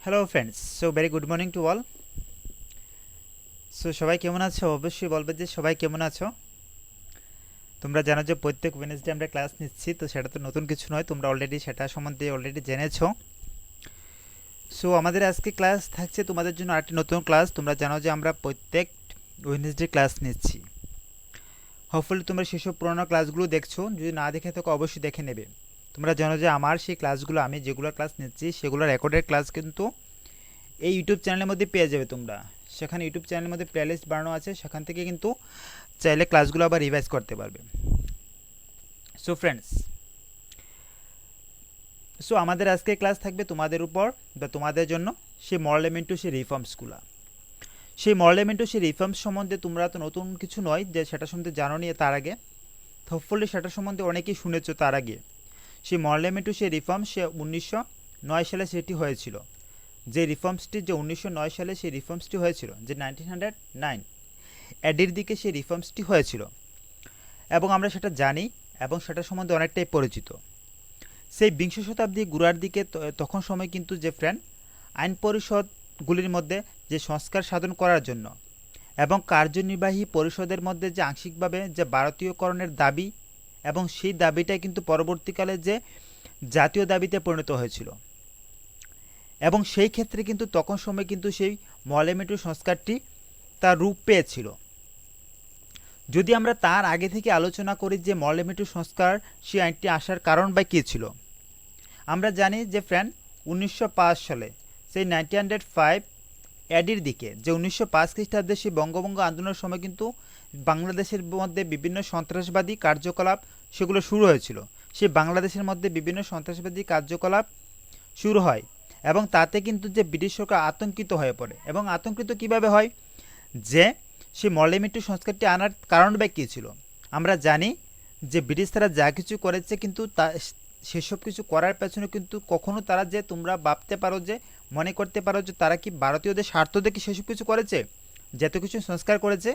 Hello friends, very good morning to all. সবাই কেমন আছো? অবশ্যই বলবে যে সবাই কেমন আছো। তোমরা জানো যে প্রত্যেক ওয়েডনেসডে আমরা ক্লাস নিচ্ছি, তো সেটা তো নতুন কিছু নয়, তোমরা অলরেডি সেটা সম্বন্ধে অলরেডি জেনেছো। আমাদের আজকে ক্লাস থাকছে তোমাদের জন্য আরেকটি নতুন ক্লাস। তোমরা জানো যে আমরা প্রত্যেক ওয়েডনেসডে ক্লাস নিচ্ছি। হোপফুলি তোমরা সেসব পুরোনো ক্লাসগুলো দেখছো, যদি না দেখে থাকো অবশ্যই দেখে নেবে। তোমরা জানো যে আমার সেই ক্লাসগুলো, আমি যেগুলো ক্লাস নিচ্ছি সেগুলো রেকর্ডের ক্লাস কিন্তু এই ইউটিউব চ্যানেলের মধ্যে পেয়ে যাবে তোমরা। সেখানে ইউটিউব চ্যানেলের মধ্যে প্লেলিস্ট বানানো আছে, সেখান থেকে কিন্তু চাইলে ক্লাসগুলো আবার রিভাইজ করতে পারবে। ফ্রেন্ডস, আমাদের আজকে ক্লাস থাকবে তোমাদের উপর বা তোমাদের জন্য সেই মরলেমেন্টু সেই রিফর্মসগুলো। সেই মরলেমেন্টু সেই রিফর্মস সম্বন্ধে তোমরা তো নতুন কিছু নয় যে সেটা সম্বন্ধে জানো নিয়ে তার আগে, হোপফুলি সেটা সম্বন্ধে অনেকেই শুনেছো তার আগে। সেই মরলেমেন্টু সেই রিফর্ম সে 1909 সালে সেটি হয়েছিল। যে রিফর্মসটি যে 1909 সালে সেই রিফর্মসটি হয়েছিল, যে 1909 অ্যাডির দিকে সেই রিফর্মসটি হয়েছিল, এবং আমরা সেটা জানি এবং সেটা সম্বন্ধে অনেকটাই পরিচিত। সেই বিংশ শতাব্দী গোড়ার দিকে তখন সময় কিন্তু যে ফ্রেন্ড আইন পরিষদগুলির মধ্যে যে সংস্কার সাধন করার জন্য এবং কার্যনির্বাহী পরিষদের মধ্যে যে আংশিকভাবে যে ভারতীয়করণের দাবি, এবং সেই দাবিটাই কিন্তু পরবর্তীকালে যে জাতীয় দাবিতে পরিণত হয়েছিল। এবং সেই ক্ষেত্রে কিন্তু তখন সময় কিন্তু সেই মরলেমেন্টু সংস্কারটি তার রূপ পেয়েছিল। যদি আমরা তার আগে থেকে আলোচনা করি যে মরলেমেন্টু সংস্কার সেই আইনটি আসার কারণ বা কী ছিল, আমরা জানি যে ফ্রেন্ড 1905 সালে সেই 1905 অ্যাডির দিকে যে 1905 খ্রিস্টাব্দে সেই বঙ্গভঙ্গ আন্দোলনের সময় কিন্তু বাংলাদেশের মধ্যে বিভিন্ন সন্ত্রাসবাদী কার্যকলাপ সেগুলো শুরু হয়েছিল। সেই বাংলাদেশের মধ্যে বিভিন্ন সন্ত্রাসবাদী কার্যকলাপ শুরু হয়, এবং তাতে কিন্তু যে ব্রিটিশ সরকার আতঙ্কিত হয়ে পড়ে। এবং আতঙ্কিত কিভাবে হয়, যে সেই মরলেমেন্টু সংস্কারটি আনার কারণ বা কী ছিল। আমরা জানি যে ব্রিটিশ তারা যা কিছু করেছে, কিন্তু তা সেসব কিছু করার পেছনে কিন্তু কখনো তারা যে তোমরা ভাবতে পারো যে মনে করতে পারো যে তারা কি ভারতীয়দের স্বার্থ দেখে সেসব কিছু করেছে, যত কিছু সংস্কার করেছে।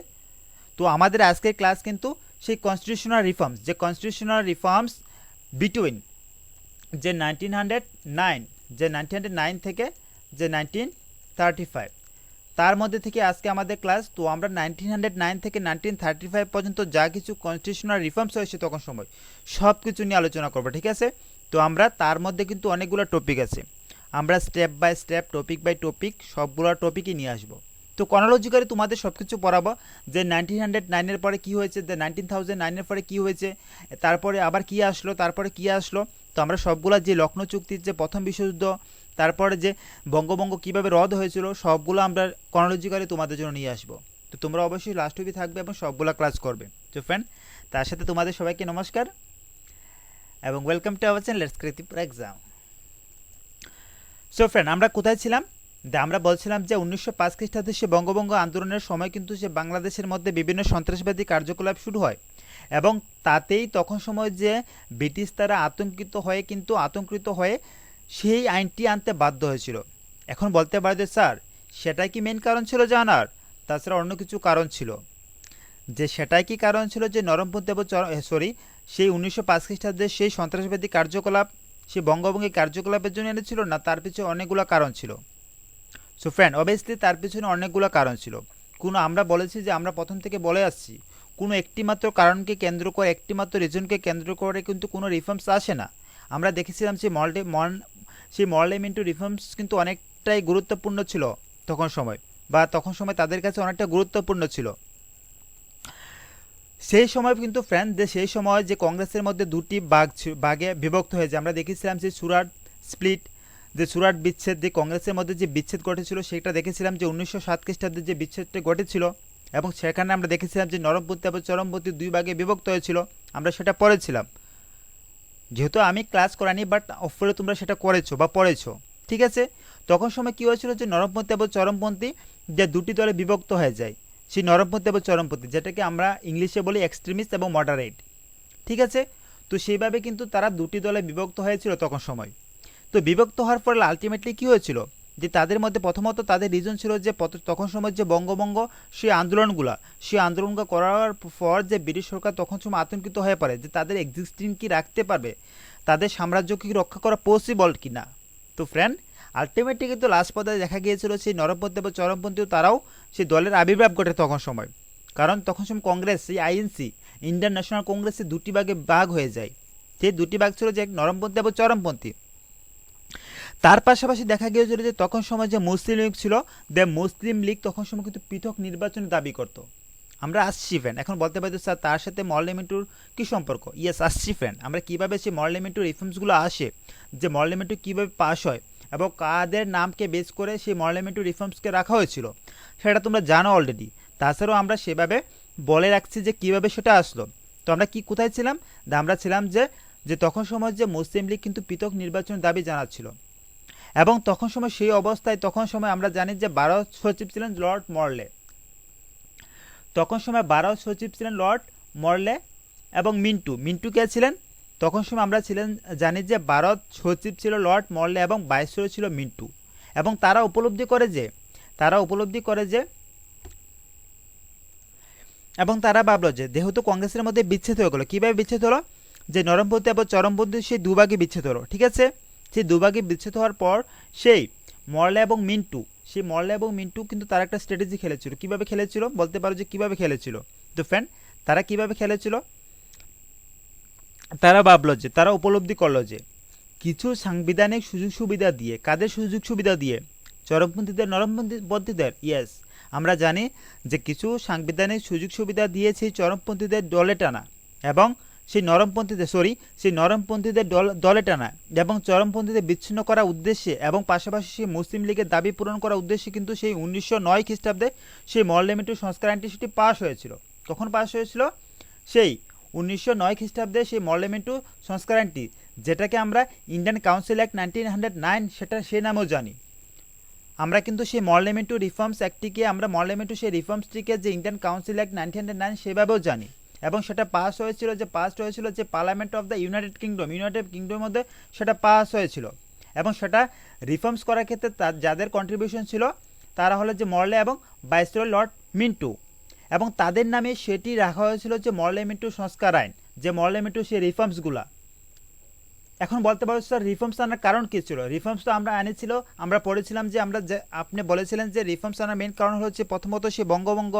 তো আমাদের আজকের ক্লাস কিন্তু সেই কনস্টিটিউশনাল রিফর্মস, যে কনস্টিটিউশনাল রিফর্মস বিটুইন যে 1909, যে 1909 থেকে যে 1935, তার মধ্যে থেকে আজকে আমাদের ক্লাস। তো আমরা 1909 থেকে 1935 পর্যন্ত যা কিছু কনস্টিটিউশনাল রিফর্মস হয়েছে তখন সময় সব কিছু নিয়ে আলোচনা করবো, ঠিক আছে? তো আমরা তার মধ্যে কিন্তু অনেকগুলো টপিক আছে, আমরা step by step topic by topic সবগুলো টপিকই নিয়ে আসবো। তো ক্রনোলজিক্যালি তোমাদের সব কিছু পড়াবো, যে 1909-এর পরে কী হয়েছে, যে 1909-এর পরে কী হয়েছে, তারপরে আবার কী আসলো, তারপরে কী আসলো। তো আমরা সবগুলো, যে লখনৌ চুক্তির যে প্রথম বিশ্বযুদ্ধ, তারপরে যে বঙ্গভঙ্গ কীভাবে রদ হয়েছিল, সবগুলো আমরা ক্রনোলজিক্যালি তোমাদের জন্য নিয়ে আসবো। তো তোমরা অবশ্যই লাস্ট অবধি থাকবে এবং সবগুলো ক্লাস করবে। তো ফ্রেন্ড, তার সাথে তোমাদের সবাইকে নমস্কার এবং welcome to our channel let's create for exam. Friend, আমরা কোথায় ছিলাম? আমরা বলছিলাম যে 1905 খ্রিস্টাব্দে সে বঙ্গভঙ্গ আন্দোলনের সময় কিন্তু সে বাংলাদেশের মধ্যে বিভিন্ন সন্ত্রাসবাদী কার্যকলাপ শুরু হয়, এবং তাতেই তখন সময় যে ব্রিটিশ তারা আতঙ্কিত হয়ে সেই আইনটি আনতে বাধ্য হয়েছিল। এখন বলতে পারে যে স্যার, সেটাই কি মেন কারণ ছিল জানার? তাছাড়া অন্য কিছু কারণ ছিল। যে সেটাই কি কারণ ছিল যে সেই 1905 খ্রিস্টাব্দে সেই সন্ত্রাসবাদী কার্যকলাপ সেই বঙ্গভঙ্গের কার্যকলাপের জন্য এনেছিল না, তার পিছনে অনেকগুলো কারণ ছিল। ফ্রেন্ড, অবভিয়াসলি তার পিছনে অনেকগুলো কারণ ছিল। আমরা বলেছি যে আমরা প্রথম থেকে বলে আসছি, কোনো একটিমাত্র কারণকে কেন্দ্র করে, একটিমাত্র রিজনকে কেন্দ্র করে কিন্তু কোনো রিফর্মস আসে না। আমরা দেখেছিলাম সেই মরলেমেন্টু রিফর্মস কিন্তু অনেকটাই গুরুত্বপূর্ণ ছিল তখন সময় তাদের কাছে অনেকটা গুরুত্বপূর্ণ ছিল। সেই সময় কিন্তু ফ্রেন্ড, সেই সময় যে কংগ্রেসের মধ্যে দুটি ভাগে বিভক্ত হয়েছে। আমরা দেখেছিলাম যে সুরাট স্প্লিট, যে সুরাট বিচ্ছেদ, যে কংগ্রেসের মধ্যে যে বিচ্ছেদ ঘটেছিল সেটা দেখেছিলাম যে 1907 খ্রিস্টাব্দে যে বিচ্ছেদটা ঘটেছিল, এবং সেখানে আমরা দেখেছিলাম যে নরমপন্থী এবং চরমপন্থী দুই ভাগে বিভক্ত হয়েছিল। আমরা সেটা পড়েছিলাম, যেহেতু আমি ক্লাস করানি, বাট অফলে তোমরা সেটা করেছো বা পড়েছো, ঠিক আছে? তখন সময় কী হয়েছিল যে নরমপন্থী এবং চরমপন্থী যে দুটি দলে বিভক্ত হয়ে যায়, সেই নরমপন্থী এবং চরমপন্থী, যেটাকে আমরা ইংলিশে বলি এক্সট্রিমিস্ট এবং মডারেট, ঠিক আছে? তো সেইভাবে কিন্তু তারা দুটি দলে বিভক্ত হয়েছিল তখন সময়। তো বিভক্ত হওয়ার পরে আলটিমেটলি কী হয়েছিল, যে তাদের মধ্যে প্রথমত তাদের রিজন ছিল যে তখন সময় যে বঙ্গভঙ্গ সেই আন্দোলনগুলো করার পর যে ব্রিটিশ সরকার তখন সময় আতঙ্কিত হয়ে পড়ে যে তাদের এক্সিস্টিং কি রাখতে পারবে, তাদের সাম্রাজ্য কি রক্ষা করা পসিবল কি না। তো ফ্রেন্ড, আলটিমেটলি কিন্তু লাস্ট পর্যায়ে দেখা গিয়েছিল সেই নরমপন্থী এবং চরমপন্থী তারাও সেই দলের আবির্ভাব ঘটে তখন সময়। কারণ তখন সময় কংগ্রেস, সেই আইএনসি, ইন্ডিয়ান ন্যাশনাল কংগ্রেসে দুটি ভাগে ভাগ হয়ে যায়। সেই দুটি ভাগ ছিল যে এক নরমপন্থী এবং চরমপন্থী। তার পাশাপাশি দেখা গিয়েছিল যে তখন সময় যে মুসলিম লীগ ছিল, দ্য মুসলিম লীগ তখন সময় কিন্তু পৃথক নির্বাচনের দাবি করত। আমরা আসছি ফ্রেন্ড, এখন বলতে পারি স্যার তার সাথে মরলেমেন্টুর কী সম্পর্ক? ইয়েস, আসছি ফ্রেন্ড। আমরা কীভাবে সেই মরলেমেন্টুর রিফর্মসগুলো আসে, যে মরলেমেন্টু কীভাবে পাস হয় এবং কাদের নামকে বেস করে সেই মরলেমেন্টু রিফর্মসকে রাখা হয়েছিল সেটা তোমরা জানো অলরেডি। তাছাড়াও আমরা সেভাবে বলে রাখছি যে কীভাবে সেটা আসলো। তো আমরা কি কোথায় ছিলাম? আমরা ছিলাম যে তখন সময় যে মুসলিম লীগ কিন্তু পৃথক নির্বাচনের দাবি জানাচ্ছিল, এবং তখন সময় সেই অবস্থায় তখন সময় আমরা জানি যে 12 সচিব ছিলেন লর্ড মরলে। তখন সময় 12 সচিব ছিলেন লর্ড মরলে এবং মিন্টু কে ছিলেন? তখন সময় আমরা জানি যে 12 সচিব ছিল লর্ড মরলে এবং 22 ছিল মিন্টু। এবং তারা উপলব্ধি করে যে এবং তারা ভাবলো যে যেহেতু কংগ্রেসের মধ্যে বিচ্ছেদ হয়ে গেলো, কীভাবে বিচ্ছেদ হলো? যে নরমপন্থী এবং চরমপন্থী সেই দুভাগে বিচ্ছেদ হলো, ঠিক আছে? সেই দুভাগে বিচ্ছেদ হওয়ার পর সেই মরলে এবং মিন্টু কিন্তু তারা একটা স্ট্র্যাটেজি খেলেছিল। কীভাবে খেলেছিল বলতে পারো যে কীভাবে খেলেছিল? তো ফ্রেন্ড, তারা কীভাবে খেলেছিল? তারা ভাবলো যে, তারা উপলব্ধি করলো যে কিছু সাংবিধানিক সুযোগ সুবিধা দিয়ে, কাদের সুযোগ সুবিধা দিয়ে? চরমপন্থীদের, নরমপন্থীদের। ইয়েস, আমরা জানি যে কিছু সাংবিধানিক সুযোগ সুবিধা দিয়ে সেই চরমপন্থীদের দলে টানা এবং সেই নরমপন্থীদের দলে টানা এবং চরমপন্থীদের বিচ্ছিন্ন করার উদ্দেশ্যে এবং পাশাপাশি সেই মুসলিম লীগের দাবি পূরণ করার উদ্দেশ্যে কিন্তু সেই 1909 খ্রিস্টাব্দে সেই মরলেমেন্টু সংস্কার আইনটি সেটি পাশ হয়েছিল। কখন পাশ হয়েছিল? সেই 1909 খ্রিস্টাব্দে সেই মরলেমেন্টু সংস্কার আইনটি, যেটাকে আমরা ইন্ডিয়ান কাউন্সিল অ্যাক্ট 1909 সেটা সে নামেও জানি। আমরা কিন্তু সেই মরলেমেন্টু রিফর্মস অ্যাক্টটিকে, আমরা মরলেমেন্টু সেই রিফর্মসটিকে যে ইন্ডিয়ান কাউন্সিল অ্যাক্ট 1909 সেভাবেও জানি। এবং সেটা পাস হয়েছিল যে পার্লামেন্ট অফ দ্য ইউনাইটেড কিংডমের মধ্যে সেটা পাস হয়েছিল। এবং সেটা রিফর্মস করার ক্ষেত্রে যাদের কন্ট্রিবিউশন ছিল তারা হলো যে মরলে এবং ভাইসরয় লর্ড মিন্টু, এবং তাদের নামে সেটি রাখা হয়েছিল যে মরলেমেন্টু সংস্কার আইন, যে মরলেমেন্টু সেই রিফর্মসগুলা। এখন বলতে পারো স্যার রিফর্মস আনার কারণ কী ছিল? রিফর্মস তো আমরা পড়েছিলাম যে আপনি বলেছিলেন যে রিফর্মস আনার মেন কারণ হচ্ছে প্রথমত সেই বঙ্গভঙ্গ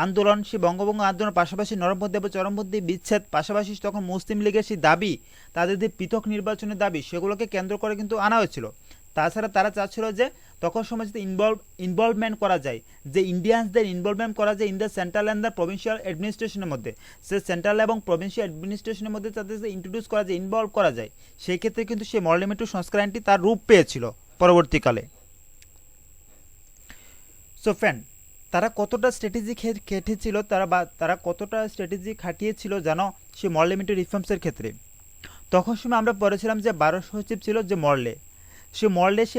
আন্দোলন, সেই বঙ্গভঙ্গ আন্দোলনের পাশাপাশি নরমপন্থী এবং চরমপন্থী বিচ্ছেদ, পাশাপাশি তখন মুসলিম লীগের সেই দাবি, তাদের যে পৃথক নির্বাচনের দাবি, সেগুলোকে কেন্দ্র করে কিন্তু আনা হয়েছিল। তাছাড়া তারা চাচ্ছিল যে তখন সময় যদি ইনভলভমেন্ট করা যায়, যে ইন্ডিয়ানসদের ইনভলভমেন্ট করা যায় in the central and the provincial অ্যাডমিনিস্ট্রেশনের মধ্যে, সে সেন্ট্রাল এবং প্রভিন্সিয়াল অ্যাডমিনিস্ট্রেশনের মধ্যে তাদের ইন্ট্রোডিউস করা যায়, ইনভলভ করা যায়, সেই ক্ষেত্রে কিন্তু সেই মরলেমেন্টু সংস্কার আইনটি তার রূপ পেয়েছিল পরবর্তীকালে। সো ফ্রেন্ড, তারা কতটা স্ট্র্যাটেজি খেটেছিল, তারা কতটা স্ট্র্যাটেজি খাটিয়েছিল জানো সেই মরলেমেন্টু রিফর্মসের ক্ষেত্রে? তখন সময় আমরা পড়েছিলাম যে 12 সচিব ছিল যে মরলে, সেই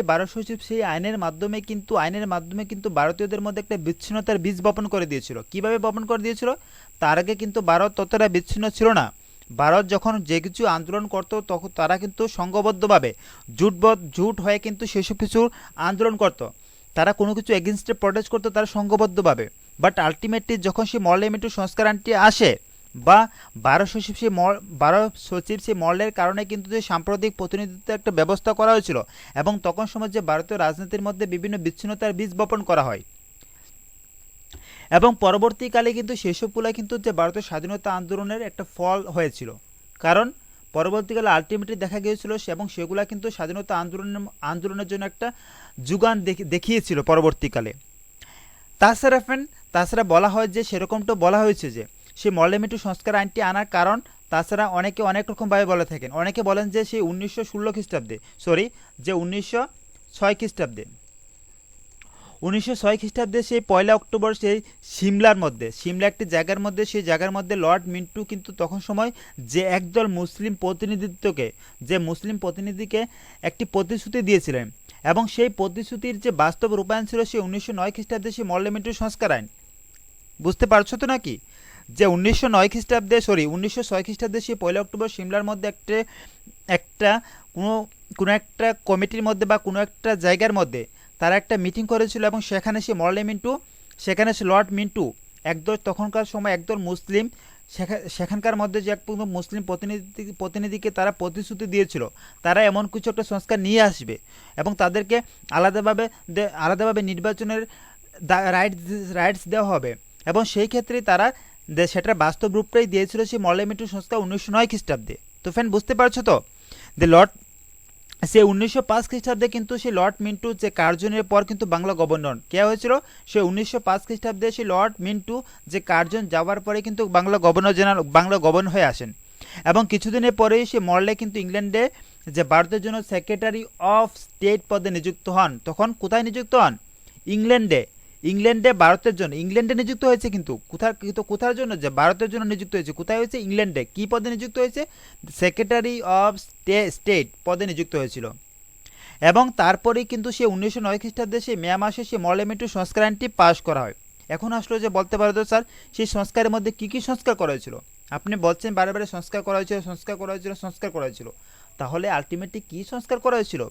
12 সচিব সেই আইনের মাধ্যমে কিন্তু ভারতীয়দের মধ্যে একটা বিচ্ছিন্নতার বীজ বপন করে দিয়েছিল। কিভাবে বপন করে দিয়েছিল? তার আগে কিন্তু ভারত ততটা বিচ্ছিন্ন ছিল না। ভারত যখন যে কিছু আন্দোলন করত তখন তারা কিন্তু সংঘবদ্ধভাবে জুট হয়ে কিন্তু সেসব কিছু আন্দোলন করত। তারা কোনো কিছু এগেনস্টে প্রটেস্ট করতো তারা সংঘবদ্ধভাবে। বাট আলটিমেটলি যখন সেই মরলেমেন্টু সংস্কার আইনটি আসে বা 12 সচিব সেই মরলের কারণে কিন্তু যে সাম্প্রদায়িক প্রতিনিধিত্বের একটা ব্যবস্থা করা হয়েছিল, এবং তখন সময় যে ভারতীয় রাজনীতির মধ্যে বিভিন্ন বিচ্ছিন্নতার বীজ বপন করা হয়, এবং পরবর্তীকালে কিন্তু সেসবগুলো কিন্তু যে ভারতের স্বাধীনতা আন্দোলনের একটা ফল হয়েছিল। কারণ পরবর্তীকালে আলটিমেটলি দেখা গিয়েছিল এবং সেগুলা কিন্তু স্বাধীনতা আন্দোলনের জন্য একটা যুগান দেখিয়েছিল পরবর্তীকালে। তাছাড়া বলা হয় যে সেরকমটা বলা হয়েছে যে সেই মরলেমেন্টু সংস্কার আইনটি আনার কারণ, তাছাড়া অনেকে অনেক রকমভাবে বলে থাকেন। অনেকে বলেন যে সেই 1906 খ্রিস্টাব্দে, 1906 খ্রিস্টাব্দে সেই 1 অক্টোবর সেই সিমলা একটি জায়গার মধ্যে, সেই জায়গার মধ্যে লর্ড মিন্টু কিন্তু তখন সময় যে একদল মুসলিম প্রতিনিধিকে একটি প্রতিশ্রুতি দিয়েছিলেন, এবং সেই প্রতিশ্রুতির যে বাস্তব রূপায়ণ ছিল সেই 1909 খ্রিস্টাব্দে সেই মরলেমেন্টু সংস্কার আইন। বুঝতে পারছো তো নাকি? যে 1906 খ্রিস্টাব্দে সেই 1 অক্টোবর সিমলার মধ্যে একটা কোনো একটা কমিটির মধ্যে বা কোনো একটা জায়গার মধ্যে তারা একটা মিটিং করেছিল, এবং সেখানে সে লর্ড মিন্টু তখনকার সময় একদল মুসলিম সেখানকার মধ্যে যে এক মুসলিম প্রতিনিধিকে তারা প্রতিশ্রুতি দিয়েছিল তারা এমন কিছু একটা সংস্কার নিয়ে আসবে এবং তাদেরকে আলাদাভাবে নির্বাচনের রাইটস দেওয়া হবে, এবং সেই ক্ষেত্রে তারা সেটার বাস্তব রূপটাই দিয়েছিল সেই মরলে মিন্টু সংস্কার 1909 খ্রিস্টাব্দে। তো ফ্রেন্ড বুঝতে পারছো তো যে সে 1905 খ্রিস্টাব্দে কিন্তু সেই লর্ড মিন্টু যে কার্জনের পর কিন্তু বাংলা গভর্নর কে হয়েছিল, সে 1905 খ্রিস্টাব্দে সেই লর্ড মিন্টু যে কার্জন যাওয়ার পরে কিন্তু বাংলা গভর্নর হয়ে আসেন, এবং কিছুদিনের পরেই সে মরলে কিন্তু ইংল্যান্ডে যে ভারতের জন্য সেক্রেটারি অফ স্টেট পদে নিযুক্ত হন। তখন কোথায় নিযুক্ত হন? ইংল্যান্ডে ভারতের জন্য ইংল্যান্ডে নিযুক্ত হয়েছে, কিন্তু কোথার জন্য? যে ভারতের জন্য নিযুক্ত হয়েছে। কোথায় হয়েছে? ইংল্যান্ডে। কি পদে নিযুক্ত হয়েছে? সেক্রেটারি অফ স্টেট পদে নিযুক্ত হয়েছিল। এবং তারপরেই কিন্তু সে 1909 খ্রিস্টাব্দে সে মে মাসে সে মরলে মিন্টু সংস্কার আইনটি পাশ করা হয়। এখন আসলো যে বলতে পারো তো স্যার সেই সংস্কারের মধ্যে কি কি সংস্কার করা হয়েছিল? আপনি বলছেন বারে বারে সংস্কার করা হয়েছিল, তাহলে আলটিমেটলি কি সংস্কার করা হয়েছিল?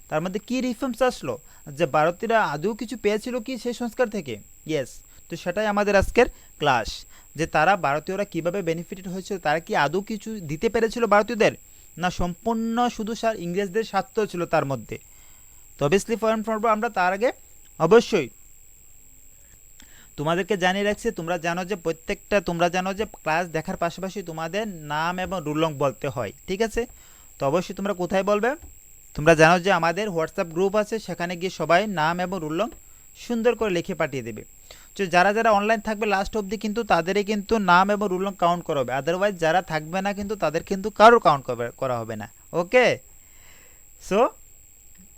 তার মধ্যে কি রিফর্মস আসলো? যে ভারতীয়রা আদৌ কিছু পেয়েছিল কি সেই সংস্কার থেকে? ইয়েস। তো সেটাই আমাদের আজকের ক্লাস, যে তারা ভারতীয়রা কিভাবে বেনিফিটেড হয়েছিল, তারা কি আদৌ কিছু দিতে পেরেছিল ভারতীয়দের, না সম্পূর্ণ শুধু স্যার ইংরেজদের স্বার্থ ছিল তার মধ্যে। তো অবভিয়াসলি ফরেন পড়বো আমরা, তার আগে অবশ্যই তোমাদেরকে জানিয়ে রাখছি, তোমরা জানো যে ক্লাস দেখার পাশাপাশি তোমাদের নাম এবং রুল নং বলতে হয়, ঠিক আছে? তো অবশ্যই তোমরা কোথায় বলবে? তোমরা জানো যে আমাদের হোয়াটসঅ্যাপ গ্রুপ আছে, সেখানে গিয়ে সবাই নাম এবং রুল নং সুন্দর করে লিখে পাঠিয়ে দেবে। তো যারা অনলাইন থাকবে লাস্ট অবধি কিন্তু তাদেরই কিন্তু নাম এবং রুল নং কাউন্ট করা হবে, আদারওয়াইজ যারা থাকবে না কিন্তু তাদের কিন্তু কারোর কাউন্ট করা হবে না। ওকে, সো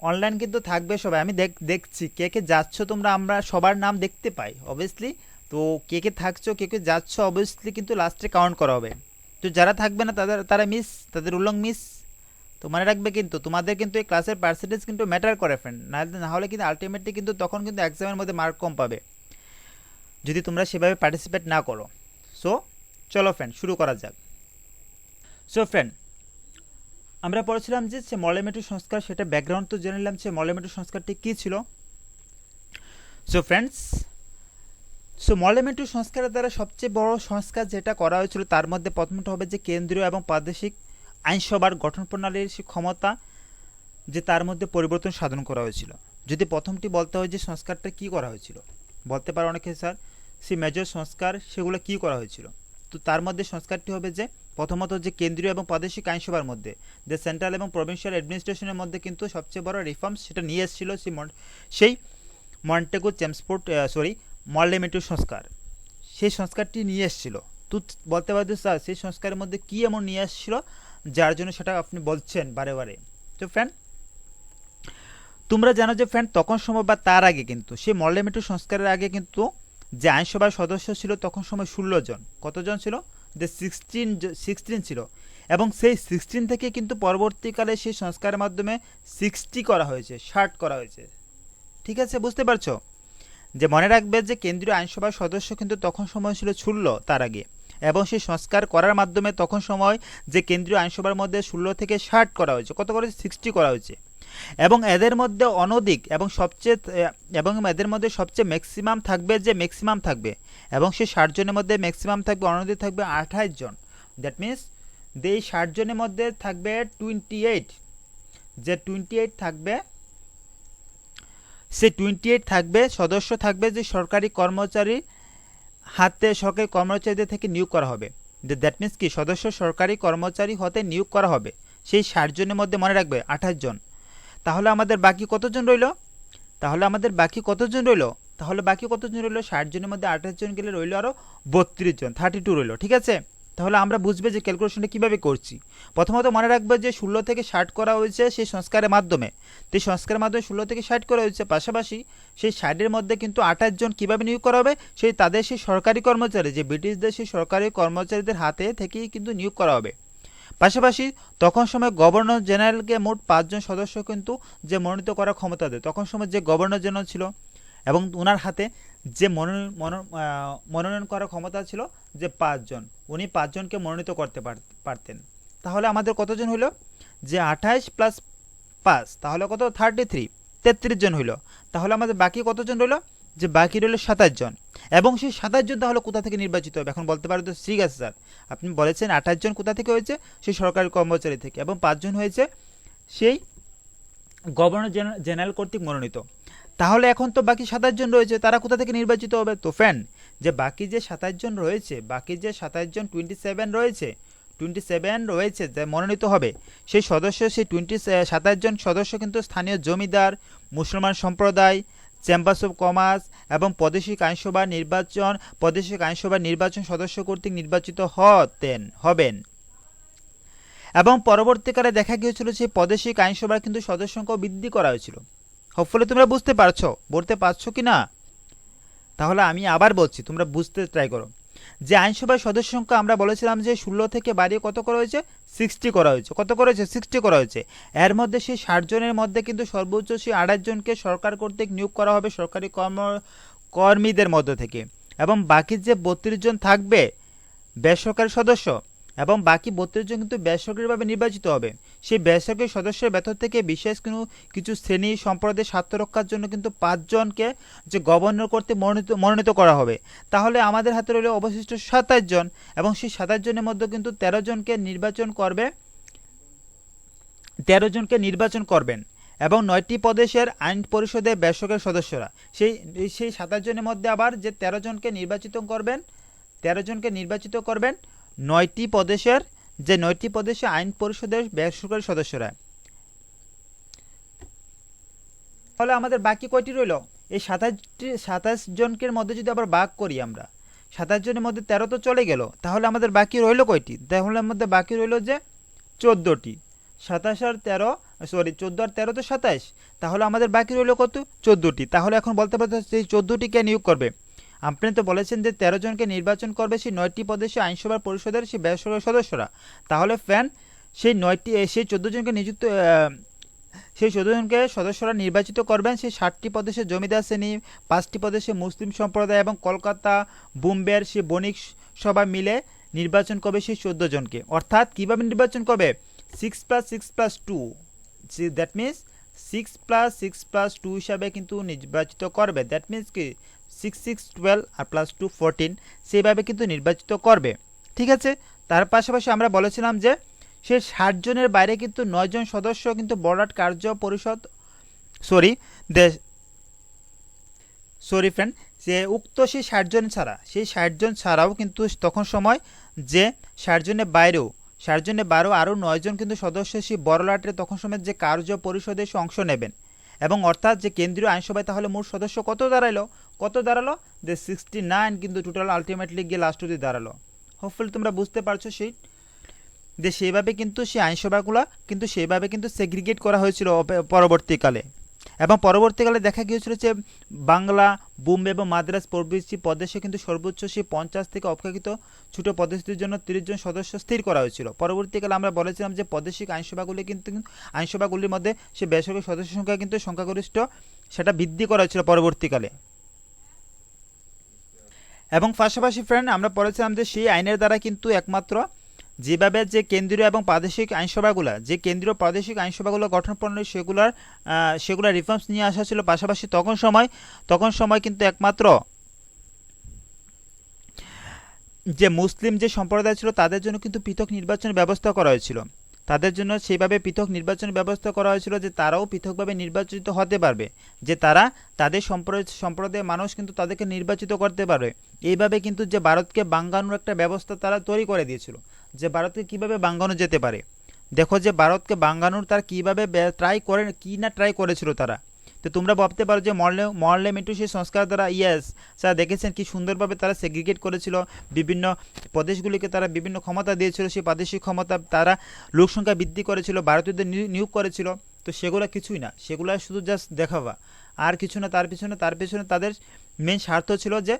অনলাইন কিন্তু থাকবে সবাই। আমি দেখছি কে কে যাচ্ছ তোমরা, আমরা সবার নাম দেখতে পাই অবভিয়াসলি। তো কে কে থাকছো, কে কে যাচ্ছ, অবভিয়াসলি কিন্তু লাস্টে কাউন্ট করা হবে। তো যারা থাকবে না তাদের রুল নং মিস। তো মনে রাখবে কিন্তু তোমাদের কিন্তু এই ক্লাসের পার্সেন্টেজ কিন্তু ম্যাটার করে ফ্রেন্ড, না হলে কিন্তু আলটিমেটলি কিন্তু তখন কিন্তু এক্সামের মধ্যে মার্ক কম পাবে যদি তোমরা সেভাবে পার্টিসিপেট না করো। সো চলো ফ্রেন্ড শুরু করা যাক। সো ফ্রেন্ড আমরা পড়েছিলাম যে সে মরলে মিন্টু সংস্কার, সেটা ব্যাকগ্রাউন্ড তো জেনে নিলাম সে মরলে মিন্টু সংস্কারটি কী ছিল। সো ফ্রেন্ডস, মরলে মিন্টু সংস্কারের দ্বারা সবচেয়ে বড় সংস্কার যেটা করা হয়েছিল তার মধ্যে প্রথমটা হবে যে কেন্দ্রীয় এবং প্রাদেশিক আইনসভার গঠন প্রণালীর সে ক্ষমতা, যে তার মধ্যে পরিবর্তন সাধন করা হয়েছিল। যদি প্রথমটি বলতে হয় যে সংস্কারটা কি করা হয়েছিল, বলতে পারে অনেকে স্যার সে মেজর সংস্কার সেগুলো কি করা হয়েছিল। তো তার মধ্যে সংস্কারটি হবে যে প্রথমত যে কেন্দ্রীয় এবং প্রাদেশিক আইনসভার মধ্যে যে সেন্ট্রাল এবং প্রভিন্সিয়াল অ্যাডমিনিস্ট্রেশনের মধ্যে কিন্তু সবচেয়ে বড় রিফর্মস সেটা নিয়ে এসেছিল সেই মন্টেগু মরলে মিন্টু সংস্কার, সেই সংস্কারটি নিয়ে এসেছিল। তো বলতে পারতো স্যার সেই সংস্কারের মধ্যে কি এমন নিয়ে এসেছিল যার জন্য সেটা আপনি বলছেন বারে বারে। তো ফ্রেন্ড তোমরা জানো যে ফ্রেন্ড তখন সময় বা তার আগে কিন্তু সেই মরলে মিন্টু সংস্কারের আগে কিন্তু যে আইনসভার সদস্য ছিল তখন সময় 16 জন। কতজন ছিল? যে 16 ছিল, এবং সেই 16 থেকে কিন্তু পরবর্তীকালে সেই সংস্কারের মাধ্যমে 60 করা হয়েছে, 60 করা হয়েছে। ঠিক আছে, বুঝতে পারছো? যে মনে রাখবে যে কেন্দ্রীয় আইনসভার সদস্য কিন্তু তখন সময় ছিল 16 তার আগে, এবং সেই সংস্কার করার মাধ্যমে তখন সময় যে কেন্দ্রীয় আইনসভার মধ্যে 16 থেকে 60 করা হয়েছে। কত করে? 60 করা হয়েছে। এবং এদের মধ্যে অনধিক এবং এদের মধ্যে সবচেয়ে ম্যাক্সিমাম থাকবে এবং সেই 60 জনের মধ্যে ম্যাক্সিমাম থাকবে, অনধিক থাকবে 28 জন। দ্যাট মিনস এই 60 জনের মধ্যে থাকবে 28, যে 28 থাকবে, সে 28 থাকবে সদস্য থাকবে যে সরকারি কর্মচারীদের থেকে নিয়োগ করা হবে। দ্যাট মিনস কি সদস্য সরকারি কর্মচারী হতে নিয়োগ করা হবে সেই 60 জনের মধ্যে মনে রাখবে 28 জন। তাহলে আমাদের বাকি কতজন রইল? তাহলে বাকি কতজন রইল? 60 জনের মধ্যে 28 জন গেলে রইল আরও 32 জন, 32 রইল। ঠিক আছে, তাহলে আমরা বুঝবে যে ক্যালকুলেশনটা কীভাবে করছি। প্রথমত মনে রাখবে যে 16 থেকে 60 করা হয়েছে সেই সংস্কারের মাধ্যমে। তো এই সংস্কারের মাধ্যমে 16 থেকে 60 করা হয়েছে, পাশাপাশি সেই 60-এর মধ্যে কিন্তু 28 জন কীভাবে নিয়োগ করা হবে? তাদের সেই সরকারি কর্মচারী, যে ব্রিটিশদের সেই সরকারি কর্মচারীদের হাতে থেকেই কিন্তু নিয়োগ করা হবে। পাশাপাশি তখন সময় গভর্নর জেনারেলকে মোট 5 জন সদস্য কিন্তু যে মনোনীত করার ক্ষমতা দেয়। তখন সময় যে গভর্নর জেনারেল ছিল এবং ওনার হাতে যে মনোনয়ন করার ক্ষমতা ছিল যে 5 জন, উনি 5 জনকে মনোনীত করতে পারতেন। তাহলে আমাদের কতজন হইল? যে 28 + 5 তাহলে কত? 33 জন হইল। তাহলে আমাদের বাকি কতজন রইল? যে বাকি রইল 27 জন, এবং সেই 27 জন তাহলে কোথা থেকে নির্বাচিত হবে? এখন বলতে পারো তো ঠিক আছে স্যার, আপনি বলেছেন 28 জন কোথা থেকে হয়েছে, সেই সরকারি কর্মচারী থেকে, এবং 5 জন হয়েছে সেই গভর্নর জেনারেল কর্তৃক মনোনীত। তাহলে এখন তো বাকি 27 জন রয়েছে, তারা কোথা থেকে নির্বাচিত হবে? তো ফ্রেন্ড, যে বাকি যে 27 জন রয়েছে, বাকি যে 27 জন 27 রয়েছে যে মনোনীত হবে, সেই সদস্য, সেই 27 জন সদস্য কিন্তু স্থানীয় জমিদার, মুসলমান সম্প্রদায়, চেম্বার্স অফ কমার্স এবং প্রাদেশিক আইনসভার নির্বাচন সদস্য কর্তৃক নির্বাচিত হবেন। এবং পরবর্তীকালে দেখা গিয়েছিল সেই প্রাদেশিক আইনসভার কিন্তু সদস্য সংখ্যা বৃদ্ধি করা হয়েছিল। হোপফুলি তোমরা বলতে পারছো কি না? তাহলে আমি আবার বলছি, তোমরা বুঝতে ট্রাই করো। যে আইনসভার সদস্য সংখ্যা আমরা বলেছিলাম যে 16 থেকে বাড়িয়ে কত করা হয়েছে? 60 করা হয়েছে। কত করা হয়েছে? 60 করা হয়েছে। এর মধ্যে সেই 60 জনের মধ্যে কিন্তু সর্বোচ্চ সেই 28 জনকে সরকার কর্তৃক নিয়োগ করা হবে সরকারি কর্মীদের মধ্য থেকে, এবং বাকি যে 32 জন থাকবে বেসরকারি সদস্য, এবং বাকি 32 জন কিন্তু বেসরকারিভাবে নির্বাচিত হবে। সেই বেসরকারি সদস্যের ভেতর থেকে বিশেষ কিছু শ্রেণী সম্প্রদায়ের স্বার্থ রক্ষার জন্য কিন্তু 5 জনকে যে গভর্নর কর্তৃক মনোনীত করা হবে। তাহলে আমাদের হাতে রইল অবশিষ্ট 27 জন, এবং সেই 27 জনের মধ্যে কিন্তু 13 জনকে নির্বাচন করবেন, এবং 9টি প্রদেশের আইন পরিষদের বেসরকারি সদস্যরা। সেই 27 জনের মধ্যে আবার যে 13 জনকে নির্বাচিত করবেন 9টি প্রদেশে আইন পরিষদের বেসরকারি সদস্যরা। তাহলে আমাদের বাকি কয়টি রইল? এই 27 জনকের মধ্যে যদি আবার ভাগ করি আমরা, 27 জনের মধ্যে 13 তো চলে গেল, তাহলে আমাদের বাকি রইল কয়টি? তাহলে আমাদের বাকি রইল যে 14টি। 27 আর 13, 14 আর 13 তো 27, তাহলে আমাদের বাকি রইল কত? 14টি। তাহলে এখন বলতে পারতো সেই 14টিকে নিয়োগ করবে। আপনি তো বলেছেন যে 13 জনকে নির্বাচন করবে সেই 9টি প্রদেশে আইনসভা পরিষদের সেই বেসরকারি সদস্যরা। তাহলে সেই 14 জনকে সেই 14 জনকে সদস্যরা নির্বাচিত করবেন সেই 60টি প্রদেশের জমিদার শ্রেণী, 5টি প্রদেশে মুসলিম সম্প্রদায়, এবং কলকাতা, বোম্বের সেই বণিক সভা মিলে নির্বাচন করবে সেই 14 জনকে। অর্থাৎ কিভাবে নির্বাচন করবে? 6+6+2, দ্যাট মিনস 6+6+2 হিসাবে কিন্তু নির্বাচিত করবে। দ্যাট মিনস কি 6, 6, 12 আর +2 14, সেইভাবে কিন্তু নির্বাচিত করবে। ঠিক আছে। তার পাশাপাশি আমরা বলেছিলাম যে সেই 60 জনের বাইরে কিন্তু 9 জন সদস্য কিন্তু বর্ডার কার্য পরিষদ ফ্রেন্ড, যে উক্ত সেই 60 জন ছাড়াও কিন্তু তখন সময় যে 60 জনের বাইরেও আরও 9 জন কিন্তু সদস্য সেই বড়লাটের তখন সময় যে কার্য পরিষদে অংশ নেবেন। এবং অর্থাৎ যে কেন্দ্রীয় আইনসভায় তাহলে মোট সদস্য কত দাঁড়ালো? যে 69 কিন্তু টোটাল আলটিমেটলি গিয়ে লাস্ট অবধি দাঁড়ালো। হোপফুলি তোমরা বুঝতে পারছো যে সেইভাবে কিন্তু সেই আইনসভাগুলো কিন্তু সেইভাবে কিন্তু সেগ্রিগেট করা হয়েছিল পরবর্তীকালে। এবং পরবর্তীকালে দেখা গিয়েছিল যে বাংলা, বোম্বে এবং মাদ্রাজ প্রভৃতি প্রদেশে কিন্তু সর্বোচ্চ সেই 50 থেকে অপেক্ষাকৃত ছোট প্রদেশটির জন্য 30 জন সদস্য স্থির করা হয়েছিল। পরবর্তীকালে আমরা বলেছিলাম যে প্রাদেশিক আইনসভাগুলির মধ্যে সেই বেসরকারি সদস্য সংখ্যা কিন্তু সংখ্যাগরিষ্ঠ সেটা বৃদ্ধি করা হয়েছিল পরবর্তীকালে। এবং পাশাপাশি ফ্রেন্ড আমরা বলেছিলাম যে সেই আইনের দ্বারা কিন্তু একমাত্র যেভাবে যে কেন্দ্রীয় এবং প্রাদেশিক আইনসভাগুলো গঠন প্রণালী সেগুলার রিফর্মস নিয়ে আসা ছিল। পাশাপাশি তখন সময় কিন্তু একমাত্র যে মুসলিম যে সম্প্রদায় ছিল তাদের জন্য কিন্তু পৃথক নির্বাচনের ব্যবস্থা করা হয়েছিল। তাদের জন্য সেইভাবে পৃথক নির্বাচনের ব্যবস্থা করা হয়েছিল যে তারাও পৃথকভাবে নির্বাচিত হতে পারবে, যে তারা তাদের সম্প্রদায়ের মানুষ কিন্তু তাদেরকে নির্বাচিত করতে পারবে। এইভাবে কিন্তু যে ভারতকে বাঙ্গানোর একটা ব্যবস্থা তারা তৈরি করে দিয়েছিল, যে ভারতকে কিভাবে বাঙ্গানো যেতে পারে। দেখো যে ভারতকে বাঙ্গানোর তারা কিভাবে ট্রাই করেছিল তারা। তো তোমরা ভাবতে পারো যে মরলেমেন্টু সেই সংস্কার দ্বারা স্যার দেখেছেন কি সুন্দরভাবে তারা সেগ্রিগেট করেছিল, বিভিন্ন প্রদেশগুলিকে তারা বিভিন্ন ক্ষমতা দিয়েছিল, সেই প্রাদেশিক ক্ষমতা তারা লোকসংখ্যা বৃদ্ধি করেছিল, ভারতীয়দের নিয়োগ করেছিল। তো সেগুলো কিছুই না, সেগুলো শুধু জাস্ট দেখাবা আর কিছু না। তার পিছনে তাদের মেন স্বার্থ ছিল যে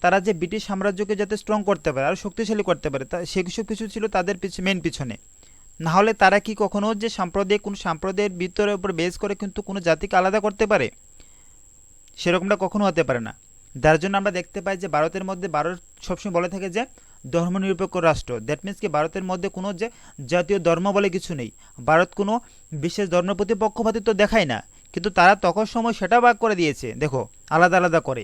তারা যে ব্রিটিশ সাম্রাজ্যকে যাতে স্ট্রং করতে পারে, আরও শক্তিশালী করতে পারে, সেসব কিছু ছিল তাদের মেন পিছনে। না হলে তারা কি কখনো যে কোনো সাম্প্রদায়ের ভিতরের উপর বেস করে কিন্তু কোনো জাতিকে আলাদা করতে পারে? সেরকমটা কখনো হতে পারে না। যার জন্য আমরা দেখতে পাই যে ভারত সবসময় বলে থাকে যে ধর্মনিরপেক্ষ রাষ্ট্র। দ্যাট মিনস কি ভারতের মধ্যে কোনো যে জাতীয় ধর্ম বলে কিছু নেই। ভারত কোনো বিশেষ ধর্মের প্রতি পক্ষপাতিত্ব দেখায় না, কিন্তু তারা তখন সময় সেটা ভাগ করে দিয়েছে, দেখো আলাদা আলাদা করে।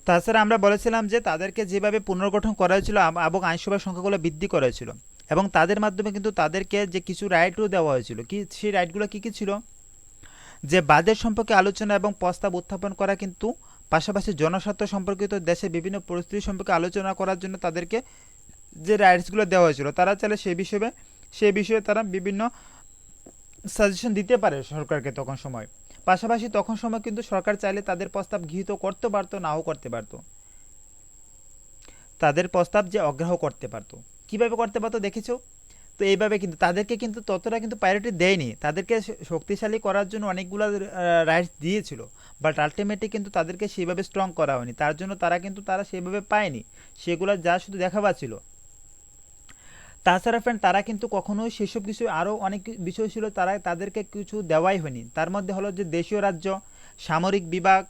তাছাড়া আমরা বলেছিলাম যে তাদেরকে যেভাবে পুনর্গঠন করা হয়েছিল এবং আইনসভার সংখ্যাগুলো বৃদ্ধি করা হয়েছিল, এবং তাদের মাধ্যমে কিন্তু তাদেরকে যে কিছু রাইটও দেওয়া হয়েছিল। কি সেই রাইটগুলো কী কী ছিল? যে বাজেট সম্পর্কে আলোচনা এবং প্রস্তাব উত্থাপন করা, কিন্তু পাশাপাশি জনস্বার্থ সম্পর্কিত দেশের বিভিন্ন পরিস্থিতি সম্পর্কে আলোচনা করার জন্য তাদেরকে যে রাইটসগুলো দেওয়া হয়েছিল, তারা চাইলে সেই বিষয়ে তারা বিভিন্ন সাজেশন দিতে পারে সরকারকে তখন সময়। পাশাপাশি তখন সময় কিন্তু সরকার চাইলে তাদের প্রস্তাব গৃহীত করতে পারতো, নাও করতে পারতো, তাদের প্রস্তাব যে অগ্রাহ্য করতে পারতো। কিভাবে করতে পারতো দেখেছো? তো এইভাবে কিন্তু তাদেরকে কিন্তু ততটা কিন্তু প্রায়োরিটি দেয়নি, তাদেরকে শক্তিশালী করার জন্য অনেকগুলো রাইটস দিয়েছিল, বাট আলটিমেটলি কিন্তু তাদেরকে সেইভাবে স্ট্রং করা হয়নি, তার জন্য তারা সেইভাবে পায়নি, সেগুলো যা শুধু দেখাবার ছিল। তাছাড়া ফ্রেন্ড, তারা কিন্তু কখনোই সেসব কিছু, আরও অনেক বিষয় ছিল তাদেরকে কিছু দেওয়াই হয়নি। তার মধ্যে হলো যে দেশীয় রাজ্য, সামরিক বিভাগ,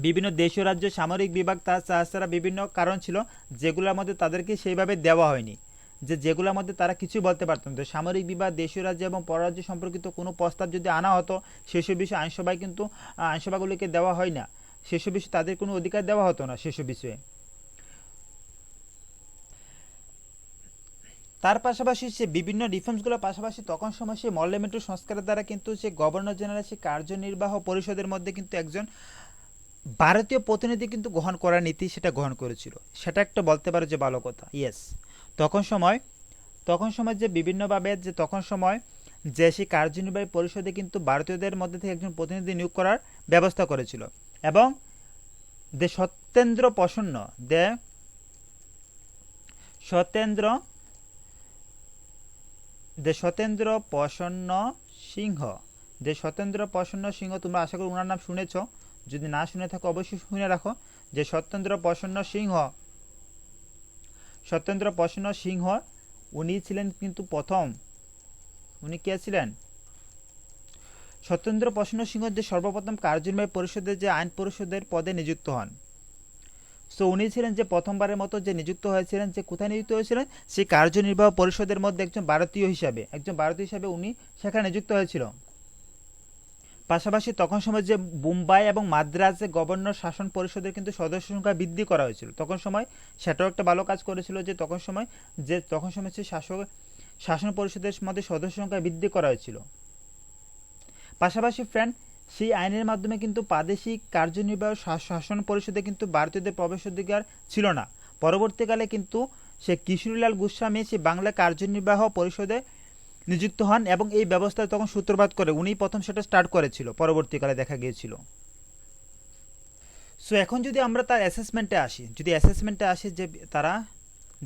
বিভিন্ন দেশীয় রাজ্য, সামরিক বিভাগ, তাছাড়া বিভিন্ন কারণ ছিল যেগুলোর মধ্যে তাদেরকে সেইভাবে দেওয়া হয়নি, যেগুলোর মধ্যে তারা কিছু বলতে পারত না। তো সামরিক বিভাগ, দেশীয় রাজ্য এবং পররাজ্য সম্পর্কিত কোনো প্রস্তাব যদি আনা হতো, সেসব বিষয়ে আইনসভায় কিন্তু আইনসভাগুলিকে দেওয়া হয় না, সেসব বিষয়ে তাদের কোনো অধিকার দেওয়া হতো না সেসব বিষয়ে। তার পাশাপাশি সে বিভিন্ন রিফর্মসগুলোর পাশাপাশি তখন সময় সে পার্লামেন্ট সংস্কারের দ্বারা কিন্তু সে গভর্নর জেনারেল, সে কার্যনির্বাহ পরিষদের মধ্যে কিন্তু একজন ভারতীয় প্রতিনিধি কিন্তু গ্রহণ করার নীতি সেটা গ্রহণ করেছিল। সেটা একটা বলতে পারো যে ভালো কথা। ইয়েস, তখন সময় যে বিভিন্নভাবে যে তখন সময় যে সেই কার্যনির্বাহী পরিষদে কিন্তু ভারতীয়দের মধ্যে থেকে একজন প্রতিনিধি নিয়োগ করার ব্যবস্থা করেছিল, এবং দে সত্যেন্দ্র প্রসন্ন দে সত্যেন্দ্র দে সত্যেন্দ্র প্রসন্ন সিংহ দে সত্যেন্দ্র প্রসন্ন সিংহ, তোমরা আশা করি ওনার নাম শুনেছ, যদি না শুনে থাকো অবশ্যই শুনে রাখো। যে সত্যেন্দ্র প্রসন্ন সিংহ উনি ছিলেন কিন্তু প্রথম, উনি কে ছিলেন? সত্যেন্দ্র প্রসন্ন সিংহ যে সর্বপ্রথম কার্যনির্বাহী পরিষদের যে আইন পরিষদের পদে নিযুক্ত হন। সো উনি ছিলেন যে প্রথমবারের মতো যে নিযুক্ত হয়েছিলেন, যে কোথায় নিযুক্ত হয়েছিলেন? সেই কার্যনির্বাহ পরিষদের মধ্যে একজন ভারতীয় হিসাবে উনি সেখানে নিযুক্ত হয়েছিল। পাশাপাশি তখন সময় যে মুম্বাই এবং মাদ্রাজে গভর্নর শাসন পরিষদের কিন্তু সদস্য সংখ্যা বৃদ্ধি করা হয়েছিল তখন সময়, সেটাও একটা ভালো কাজ করেছিল যে তখন সময় সে শাসন পরিষদের মধ্যে সদস্য সংখ্যা বৃদ্ধি করা হয়েছিল। পাশাপাশি ফ্রেন্ড, সেই আইনের মাধ্যমে কিন্তু প্রাদেশিক কার্যনির্বাহ শাসন পরিষদে কিন্তু ভারতীয়দের প্রবেশাধিকার ছিল না। পরবর্তীকালে কিন্তু সে কিশোরীলাল গোস্বামী সে বাংলা কার্যনির্বাহ পরিষদে নিযুক্ত হন, এবং এই ব্যবস্থা তখন সূত্রপাত করে উনি প্রথম সেটা স্টার্ট করেছিল, পরবর্তীকালে দেখা গিয়েছিল। সো এখন যদি আমরা তার অ্যাসেসমেন্টে আসি, যে তারা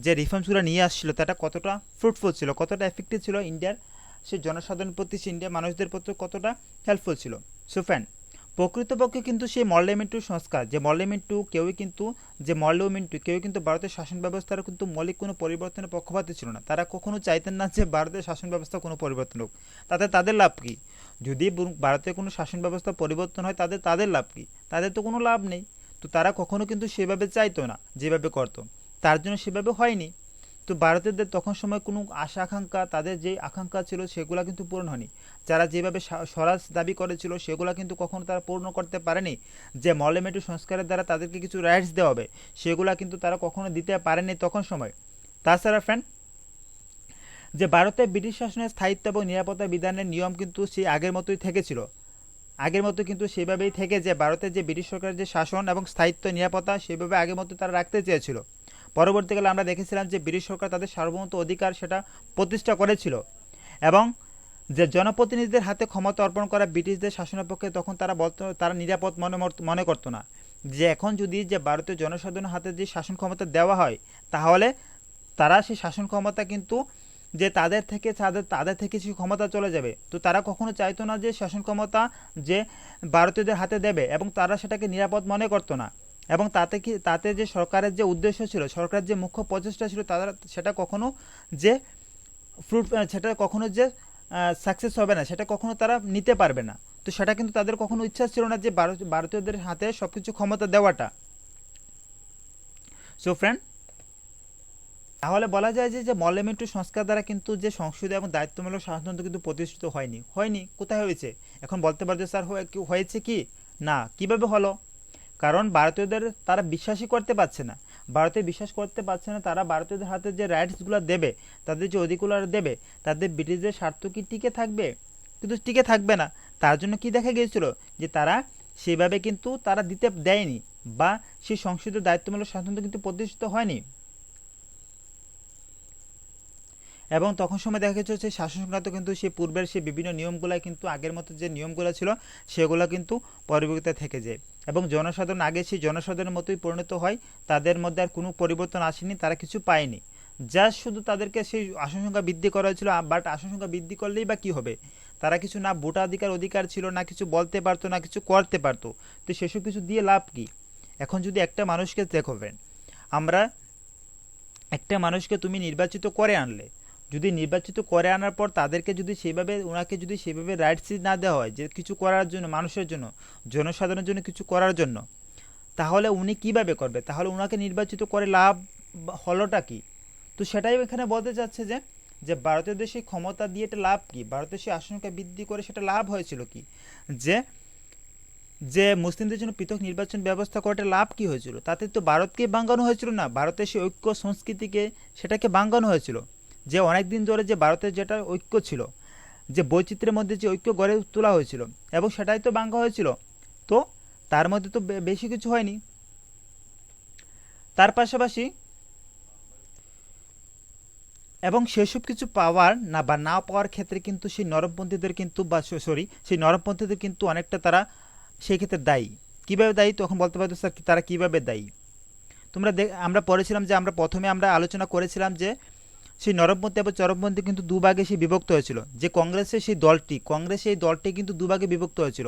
যে রিফর্মসগুলো নিয়ে আসছিল তাটা কতটা ফ্রুটফুল ছিল, কতটা এফেক্টিভ ছিল ইন্ডিয়ার সে জনসাধারণের প্রতি, সে ইন্ডিয়ার মানুষদের প্রতি কতটা হেল্পফুল ছিল। সো ফ্রেন্ড, প্রকৃতপক্ষে কিন্তু সেই মর্লেমেন্টু সংস্কার, যে মর্লেমেন্টু কেউই কিন্তু ভারতের শাসন ব্যবস্থার কিন্তু মৌলিক কোনো পরিবর্তনের পক্ষপাতী ছিল না। তারা কখনো চাইতেন না যে ভারতের শাসন ব্যবস্থা কোনো পরিবর্তন হোক, তাতে তাদের লাভ কী? যদি ভারতের কোনো শাসন ব্যবস্থা পরিবর্তন হয় তাদের লাভ কী? তাদের তো কোনো লাভ নেই। তো তারা কখনো কিন্তু সেভাবে চাইতো না যেভাবে করতো, তার জন্য সেভাবে হয়নি। তো ভারতীয়দের তখন সময় কোনো আশা আকাঙ্ক্ষা, তাদের যে আকাঙ্ক্ষা ছিল সেগুলো কিন্তু পূরণ হয়নি। যারা যেভাবে স্বরাজ দাবি করেছিল সেগুলো কিন্তু কখনো তারা পূর্ণ করতে পারেনি। যে পার্লামেন্টু সংস্কারের দ্বারা তাদেরকে কিছু রাইটস দেওয়া হবে, সেগুলো কিন্তু তারা কখনো দিতে পারেনি তখন সময়। তাছাড়া ফ্রেন্ড, যে ভারতে ব্রিটিশ শাসনের স্থায়িত্ব এবং নিরাপত্তা বিধানের নিয়ম কিন্তু সেই আগের মতোই থেকেছিল, আগের মতো কিন্তু সেভাবেই থেকে যে ভারতের যে ব্রিটিশ সরকারের যে শাসন এবং স্থায়িত্ব নিরাপত্তা সেভাবে আগের মতো তারা রাখতে চেয়েছিল। পরবর্তীকালে আমরা দেখেছিলাম যে ব্রিটিশ সরকার তাদের সার্বভৌমত্ব অধিকার সেটা প্রতিষ্ঠা করেছিল, এবং যে জনপ্রতিনিধিদের হাতে ক্ষমতা অর্পণ করা ব্রিটিশদের শাসনের পক্ষে তখন তারা নিরাপদ মনে করতো না। যে এখন যদি যে ভারতীয় জনসাধারণের হাতে যে শাসন ক্ষমতা দেওয়া হয়, তাহলে তারা সেই শাসন ক্ষমতা কিন্তু যে তাদের থেকে সেই ক্ষমতা চলে যাবে। তো তারা কখনো চাইতো না যে শাসন ক্ষমতা যে ভারতীয়দের হাতে দেবে, এবং তারা সেটাকে নিরাপদ মনে করতো না। এবং তাতে যে সরকারের যে উদ্দেশ্য ছিল, সরকারের যে মুখ্য প্রচেষ্টা ছিল, তারা সেটা কখনো যে সাকসেস হবে না, সেটা কখনো তারা নিতে পারবে না। তো সেটা কিন্তু তাদের কখনো ইচ্ছা ছিল না যে ভারতীয়দের হাতে সবকিছু ক্ষমতা দেওয়াটা। সো ফ্রেন্ড, তাহলে বলা যায় যে পার্লামেন্টু সংস্কার দ্বারা কিন্তু যে সংসদীয় এবং দায়িত্বমূলক শাসনতন্ত্র কিন্তু প্রতিষ্ঠিত হয়নি। কোথায় হয়েছে? এখন বলতে পারছো স্যার হয়েছে কি না, কিভাবে হলো? কারণ ভারতীয়দের তারা বিশ্বাসই করতে পারছে না, ভারতে বিশ্বাস করতে পারছে না তারা ভারতীয়দের হাতে যে রাইটসগুলো দেবে, তাদের যে অধিকার দেবে, তাদের ব্রিটিশদের স্বার্থ কি টিকে থাকবে? কিন্তু টিকে থাকবে না। তার জন্য কি দেখা গিয়েছিল যে তারা সেভাবে কিন্তু তারা দিতে দেয়নি, বা সেই সংসদীয় দায়িত্বমূলক শাসনতন্ত্র কিন্তু প্রতিষ্ঠিত হয়নি। এবং তখন সময় দেখা গেছে সেই শাসন সংক্রান্ত কিন্তু সেই পূর্বের সেই বিভিন্ন নিয়মগুলো কিন্তু আগের মতো যে নিয়মগুলো ছিল সেগুলো কিন্তু পরিবর্তিত থেকে যায়, এবং জনসাধারণ আগে সেই জনসাধারণের মতোই পরিণত হয়। তাদের মধ্যে আর কোনো পরিবর্তন আসেনি, তারা কিছু পায়নি। জাস্ট শুধু তাদেরকে সেই আসন সংখ্যা বৃদ্ধি করা হয়েছিল, বাট আসন সংখ্যা বৃদ্ধি করলেই বা কী হবে? তারা কিছু না ভোটাধিকার ছিল, না কিছু বলতে পারতো, না কিছু করতে পারতো। তো সেসব কিছু দিয়ে লাভ কি? এখন যদি একটা মানুষকে দেখবেন, আমরা একটা মানুষকে তুমি নির্বাচিত করে আনলে, যদি নির্বাচিত করে আনার পর তাদেরকে যদি সেইভাবে ওনাকে যদি সেইভাবে রাইটসই না দেওয়া হয় যে কিছু করার জন্য, মানুষের জন্য, জনসাধারণের জন্য কিছু করার জন্য, তাহলে উনি কিভাবে করবে? তাহলে ওনাকে নির্বাচিত করে লাভ হলোটা কি? তো সেটাই এখানে বলতে চাচ্ছে যে যে ভারতীয়দের সেই ক্ষমতা দিয়ে এটা লাভ কি? ভারতের সেই আসনকে বৃদ্ধি করে সেটা লাভ হয়েছিল কি? যে যে মুসলিমদের জন্য পৃথক নির্বাচন ব্যবস্থা করাটা লাভ কি হয়েছিল? তাতে তো ভারতকে ভাঙানো হয়েছিল না, ভারতের সেই ঐক্য সংস্কৃতিকে সেটাকে ভাঙানো হয়েছিল। যে অনেক দিন ধরে যে ভারতের যেটা ঐক্য ছিল, যে বৈচিত্র্যের মধ্যে যে ঐক্য গড়ে তোলা হয়েছিল, এবং সেটাই তো ভাঙা হয়েছিল। তো তার মধ্যে তো বেশি কিছু হয়নি। তার পাশাপাশি এবং সেসব কিছু পাওয়ার না বা না পাওয়ার ক্ষেত্রে কিন্তু সেই নরমপন্থীদের কিন্তু বা সেই নরমপন্থীদের কিন্তু অনেকটা তারা সেই ক্ষেত্রে দায়ী। কীভাবে দায়ী? তখন বলতে পারতো স্যার তারা কীভাবে দায়ী? আমরা পড়েছিলাম যে প্রথমে আমরা আলোচনা করেছিলাম যে সেই নরমপন্থী এবং চরমপন্থী কিন্তু দুভাগে সে বিভক্ত হয়েছিল। যে কংগ্রেসের সেই দলটি কিন্তু দুভাগে বিভক্ত হয়েছিল।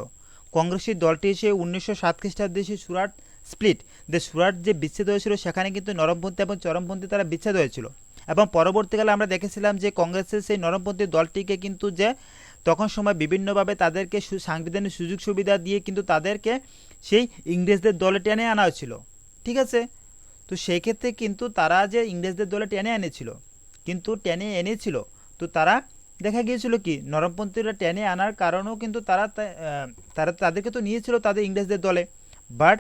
কংগ্রেসের দলটি এসে 1907 খ্রিস্টাব্দে সেই সুরাট স্প্লিট, সুরাট যে বিচ্ছেদ হয়েছিল, সেখানে কিন্তু নরমপন্থী এবং চরমপন্থী তারা বিচ্ছেদ হয়েছিল। এবং পরবর্তীকালে আমরা দেখেছিলাম যে কংগ্রেসের সেই নরমপন্থী দলটিকে কিন্তু যে তখন সময় বিভিন্নভাবে তাদেরকে সাংবিধানিক সুযোগ সুবিধা দিয়ে কিন্তু তাদেরকে সেই ইংরেজদের দলে টেনে আনা হয়েছিল। ঠিক আছে? তো সেই ক্ষেত্রে কিন্তু তারা যে ইংরেজদের দলে টেনে এনেছিল, তো তারা দেখা গিয়েছিল কি নরমপন্থীরা টেনে আনার কারণেও কিন্তু তারা তাদেরকে তো নিয়েছিল তাদের ইংরেজদের দলে, বাট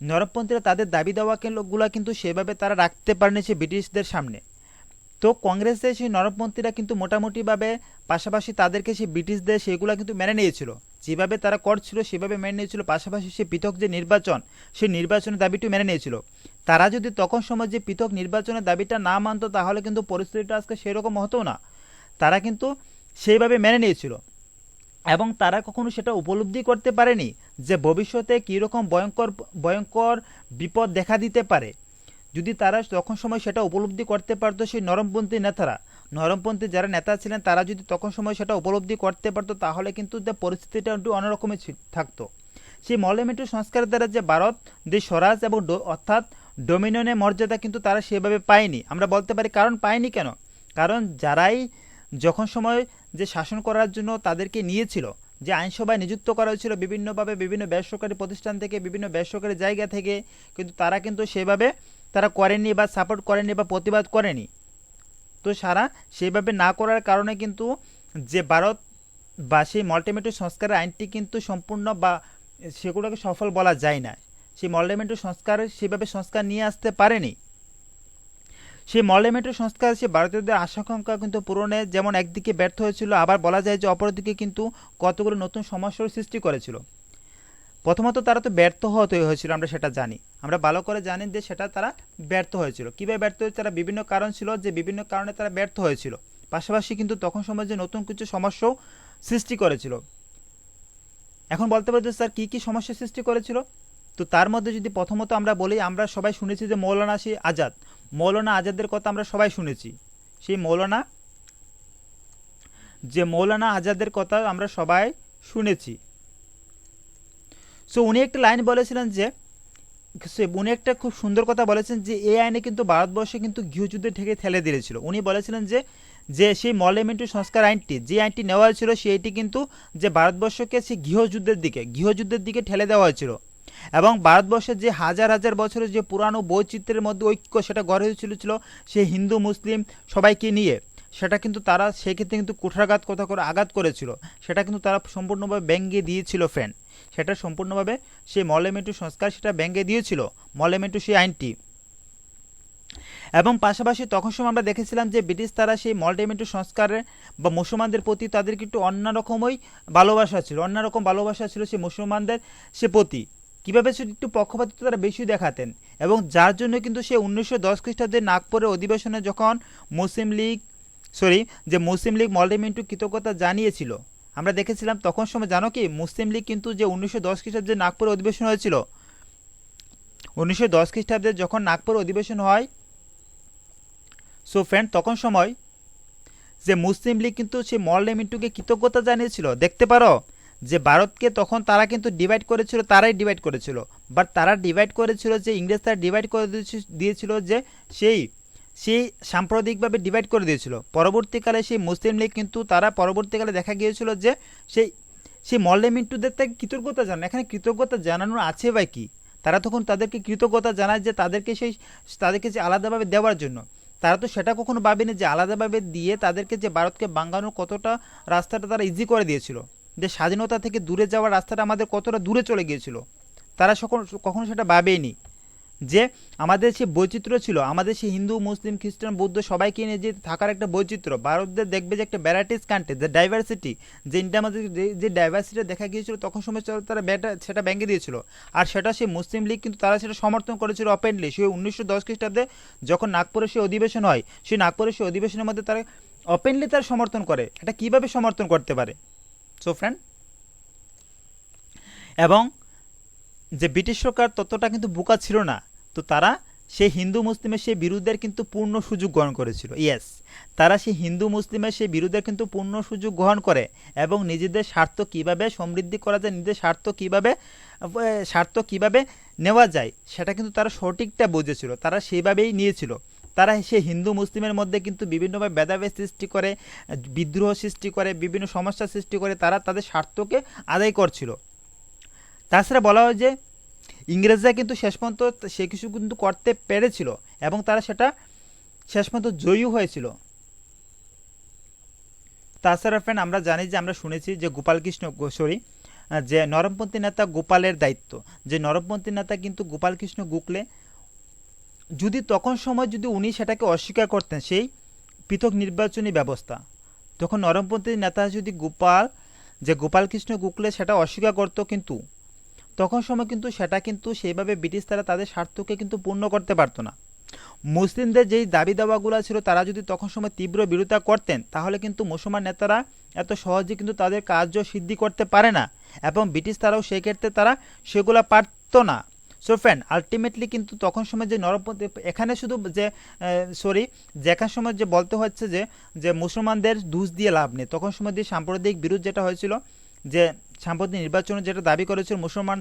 নরমপন্থীরা তাদের দাবি দাওয়াগুলো কিন্তু সেভাবে তারা রাখতে পারেনি সে ব্রিটিশদের সামনে। তো কংগ্রেসের সেই নরমপন্থীরা কিন্তু মোটামুটিভাবে পাশাপাশি তাদেরকে সেই ব্রিটিশদের সেগুলো কিন্তু মেনে নিয়েছিল, যেভাবে তারা করছিল সেভাবে মেনে নিয়েছিল। পাশাপাশি সে পৃথক যে নির্বাচন, সেই নির্বাচনের দাবিটি মেনে নিয়েছিল। তারা যদি তখন সময় যে পৃথক নির্বাচনের দাবিটা না মানতো, তাহলে কিন্তু পরিস্থিতিটা আজকে সেরকম হতো না। তারা কিন্তু সেইভাবে মেনে নিয়েছিল, এবং তারা কখনো সেটা উপলব্ধি করতে পারেনি যে ভবিষ্যতে কীরকম ভয়ঙ্কর ভয়ঙ্কর বিপদ দেখা দিতে পারে। যদি তারা তখন সময় সেটা উপলব্ধি করতে পারতো, সেই নরমপন্থী যারা নেতা ছিলেন, তারা যদি তখন সময় সেটা উপলব্ধি করতে পারতো, তাহলে কিন্তু পরিস্থিতিটা একটু অন্যরকমই থাকতো। সেই মর্লেমেন্টু সংস্কারের দ্বারা যে ভারত যে স্বরাজ এবং অর্থাৎ ডোমিনিয়নের মর্যাদা কিন্তু তারা সেভাবে পায়নি। আমরা বলতে পারি কারণ পায়নি কেন? কারণ যারাই যখন সময় যে শাসন করার জন্য তাদেরকে নিয়েছিল, যে আইনসভায় নিযুক্ত করা হয়েছিল বিভিন্নভাবে, বিভিন্ন বেসরকারি প্রতিষ্ঠান থেকে, বিভিন্ন বেসরকারি জায়গা থেকে, কিন্তু তারা কিন্তু সেভাবে তারা করেনি বা সাপোর্ট করেনি বা প্রতিবাদ করেনি। তো সেইভাবে না করার কারণে কিন্তু যে ভারত বা সেই মল্টিমেন্টু সংস্কারের আইনটি কিন্তু সম্পূর্ণ বা সেগুলোকে সফল বলা যায় না। সেই মল্টিমেন্টু সেভাবে সংস্কার নিয়ে আসতে পারেনি। সেই মল্টিমেন্টু সংস্কার সে ভারতীয়দের আশাকাঙ্ক্ষা কিন্তু পূরণে যেমন একদিকে ব্যর্থ হয়েছিল, আবার বলা যায় যে অপরদিকে কিন্তু কতগুলো নতুন সমস্যার সৃষ্টি করেছিল। প্রথমত তারা তো ব্যর্থ হতে হয়েছিল, আমরা সেটা জানি, আমরা ভালো করে জানি যে সেটা তারা ব্যর্থ হয়েছিল। কীভাবে ব্যর্থ হয়েছে? তারা বিভিন্ন কারণ ছিল, যে বিভিন্ন কারণে তারা ব্যর্থ হয়েছিল। পাশাপাশি কিন্তু তখন সমাজে নতুন কিছু সমস্যাও সৃষ্টি করেছিল। এখন বলতে পারছি স্যার কী কী সমস্যা সৃষ্টি করেছিল? তো তার মধ্যে যদি প্রথমত আমরা বলি, আমরা সবাই শুনেছি যে মৌলানা আজাদের কথা আমরা সবাই শুনেছি। সেই মৌলানা আজাদের কথা আমরা সবাই শুনেছি। সো উনি একটা লাইন বলেছিলেন যে উনি একটা খুব সুন্দর কথা বলেছেন, যে এই আইনে কিন্তু ভারতবর্ষে কিন্তু গৃহযুদ্ধে ঠেলে দিয়েছিল। উনি বলেছিলেন যে সেই মর্লেমেন্টু সংস্কার আইনটি, যে আইনটি নেওয়া হয়েছিল, সেইটি কিন্তু যে ভারতবর্ষকে সেই গৃহযুদ্ধের দিকে ঠেলে দেওয়া হয়েছিল। এবং ভারতবর্ষের যে হাজার হাজার বছরের যে পুরানো বৈচিত্র্যের মধ্যে ঐক্য সেটা গড়ে ছিল সেই হিন্দু মুসলিম সবাইকে নিয়ে, সেটা কিন্তু তারা সেই ক্ষেত্রে কিন্তু কুঠারাঘাত কথা করে আঘাত করেছিল, সেটা কিন্তু তারা সম্পূর্ণভাবে ব্যঙ্গে দিয়েছিল ফ্রেন্ড। সেটা সম্পূর্ণভাবে সেই মরলেমেন্টু সংস্কার সেটা ব্যঙ্গে দিয়েছিল, মরলেমেন্টু সেই আইনটি। এবং পাশাপাশি তখন সময় আমরা দেখেছিলাম যে ব্রিটিশ তারা সেই মরলেমেন্টু সংস্কারের বা মুসলমানদের প্রতি তাদের কিন্তু অন্যরকমই ভালোবাসা ছিল, অন্যরকম ভালোবাসা ছিল সেই মুসলমানদের সে প্রতি। কীভাবে সে একটু পক্ষপাতিত্ব তারা বেশি দেখাতেন, এবং যার জন্য কিন্তু সে 1910 খ্রিস্টাব্দে নাগপুরের অধিবেশনে যখন মুসলিম লীগ মরলেমেন্টু কৃতজ্ঞতা জানিয়েছিল, আমরা দেখেছিলাম তখন সময় জানো কি মুসলিম লীগ কিন্তু যে 1910 খ্রিস্টাব্দে নাগপুরে অধিবেশন হয়েছিল, 1910 খ্রিস্টাব্দে যখন নাগপুর অধিবেশন হয়, সো ফ্রেন্ড তখন সময় যে মুসলিম লীগ কিন্তু সেই মরলেমেন্টুকে কৃতজ্ঞতা জানিয়েছিল। দেখতে পারো যে ভারতকে তখন তারা কিন্তু ডিভাইড করেছিল, তারাই ডিভাইড করেছিল, বাট তারা ডিভাইড করেছিল যে ইংরেজ তারা ডিভাইড করে দিয়েছিল যে সেই সাম্প্রদায়িকভাবে ডিভাইড করে দিয়েছিল। পরবর্তীকালে সেই মুসলিম লীগ কিন্তু তারা পরবর্তীকালে দেখা গিয়েছিল যে সেই মরলেমেন্টুদের তাকে কৃতজ্ঞতা জানানো, এখানে কৃতজ্ঞতা জানানোর আছে বা কি, তারা তখন তাদেরকে কৃতজ্ঞতা জানায় যে তাদেরকে যে আলাদাভাবে দেওয়ার জন্য। তারা তো সেটা কখনো ভাবেনি যে আলাদাভাবে দিয়ে তাদেরকে যে ভারতকে বাঙানোর কতটা রাস্তাটা তারা ইজি করে দিয়েছিল, যে স্বাধীনতা থেকে দূরে যাওয়ার রাস্তাটা আমাদের কতটা দূরে চলে গিয়েছিল। তারা কখনো সেটা ভাবেনি যে আমাদের সে বৈচিত্র্য ছিল, আমাদের সে হিন্দু মুসলিম খ্রিস্টান বৌদ্ধ সবাইকে নিয়ে যে থাকার একটা বৈচিত্র্য, ভারতদের দেখবে যে একটা ভ্যারাইটিস কান্ট্রি, যে ডাইভার্সিটি, যে ইন্ডিয়ার মধ্যে যে ডাইভার্সিটি দেখা গিয়েছিল তখন সময় তারা সেটা ভেঙে দিয়েছিল। আর সেটা সেই মুসলিম লীগ কিন্তু তারা সেটা সমর্থন করেছিল ওপেনলি। সেই 1910 খ্রিস্টাব্দে যখন নাগপুরে সেই অধিবেশন হয়, সেই নাগপুরের সেই অধিবেশনের মধ্যে তারা ওপেনলি তারা সমর্থন করে। এটা কিভাবে সমর্থন করতে পারে? সো ফ্রেন্ড, এবং যে ব্রিটিশ সরকার ততটা কিন্তু বোকা ছিল না, তো তারা সেই হিন্দু মুসলিমের সেই বিরুদ্ধের কিন্তু পূর্ণ সুযোগ গ্রহণ করেছিল। ইয়েস, তারা সেই হিন্দু মুসলিমের সেই বিরুদ্ধের কিন্তু পূর্ণ সুযোগ গ্রহণ করে এবং নিজেদের স্বার্থ কিভাবে সমৃদ্ধি করা যায়, নিজেদের স্বার্থ কিভাবে নেওয়া যায় সেটা কিন্তু তারা সঠিকটা বুঝেছিল, তারা সেইভাবেই নিয়েছিল। তারা সেই হিন্দু মুসলিমের মধ্যে কিন্তু বিভিন্নভাবে ভেদাভেদ সৃষ্টি করে, বিদ্রোহ সৃষ্টি করে, বিভিন্ন সমস্যা সৃষ্টি করে তারা তাদের স্বার্থকে আদায় করছিল। তাছাড়া বলা হয় যে ইংরেজরা কিন্তু শেষ পর্যন্ত সে কিছু কিন্তু করতে পেরেছিল এবং তারা সেটা শেষ পর্যন্ত জয়ী হয়েছিল। তাছাড়া ফ্রেন্ড আমরা জানি যে আমরা শুনেছি যে যে নরমপন্থী নেতা গোপালের দায়িত্ব, যে নরমপন্থী নেতা কিন্তু গোপালকৃষ্ণ গোখলে, যদি তখন সময় যদি উনি সেটাকে অস্বীকার করতেন সেই পৃথক নির্বাচনী ব্যবস্থা, তখন নরমপন্থী নেতা যদি গোপালকৃষ্ণ গোখলে সেটা অস্বীকার করতো, কিন্তু তখন সময় কিন্তু সেটা কিন্তু সেইভাবে ব্রিটিশ তারা তাদের স্বার্থকে কিন্তু পূর্ণ করতে পারতো না। মুসলিমদের যেই দাবি দাওয়াগুলো ছিল তারা যদি তখন সময় তীব্র বিরোধিতা করতেন, তাহলে কিন্তু মুসলমান নেতারা এত সহজে কিন্তু তাদের কার্য সিদ্ধি করতে পারে না, এবং ব্রিটিশ তারাও সেই ক্ষেত্রে তারা সেগুলো পারতো না। সো ফ্রেন্ড, আলটিমেটলি কিন্তু তখন সময় যে নরমপন্থী, এখানে শুধু যেখান সময় যে বলতে হচ্ছে যে মুসলমানদের দোষ দিয়ে লাভ নেই, তখন সময় যে সাম্প্রদায়িক বিরোধ যেটা হয়েছিল, যে সাম্প্রতিক নির্বাচনে যেটা দাবি করেছিল মুসলমান,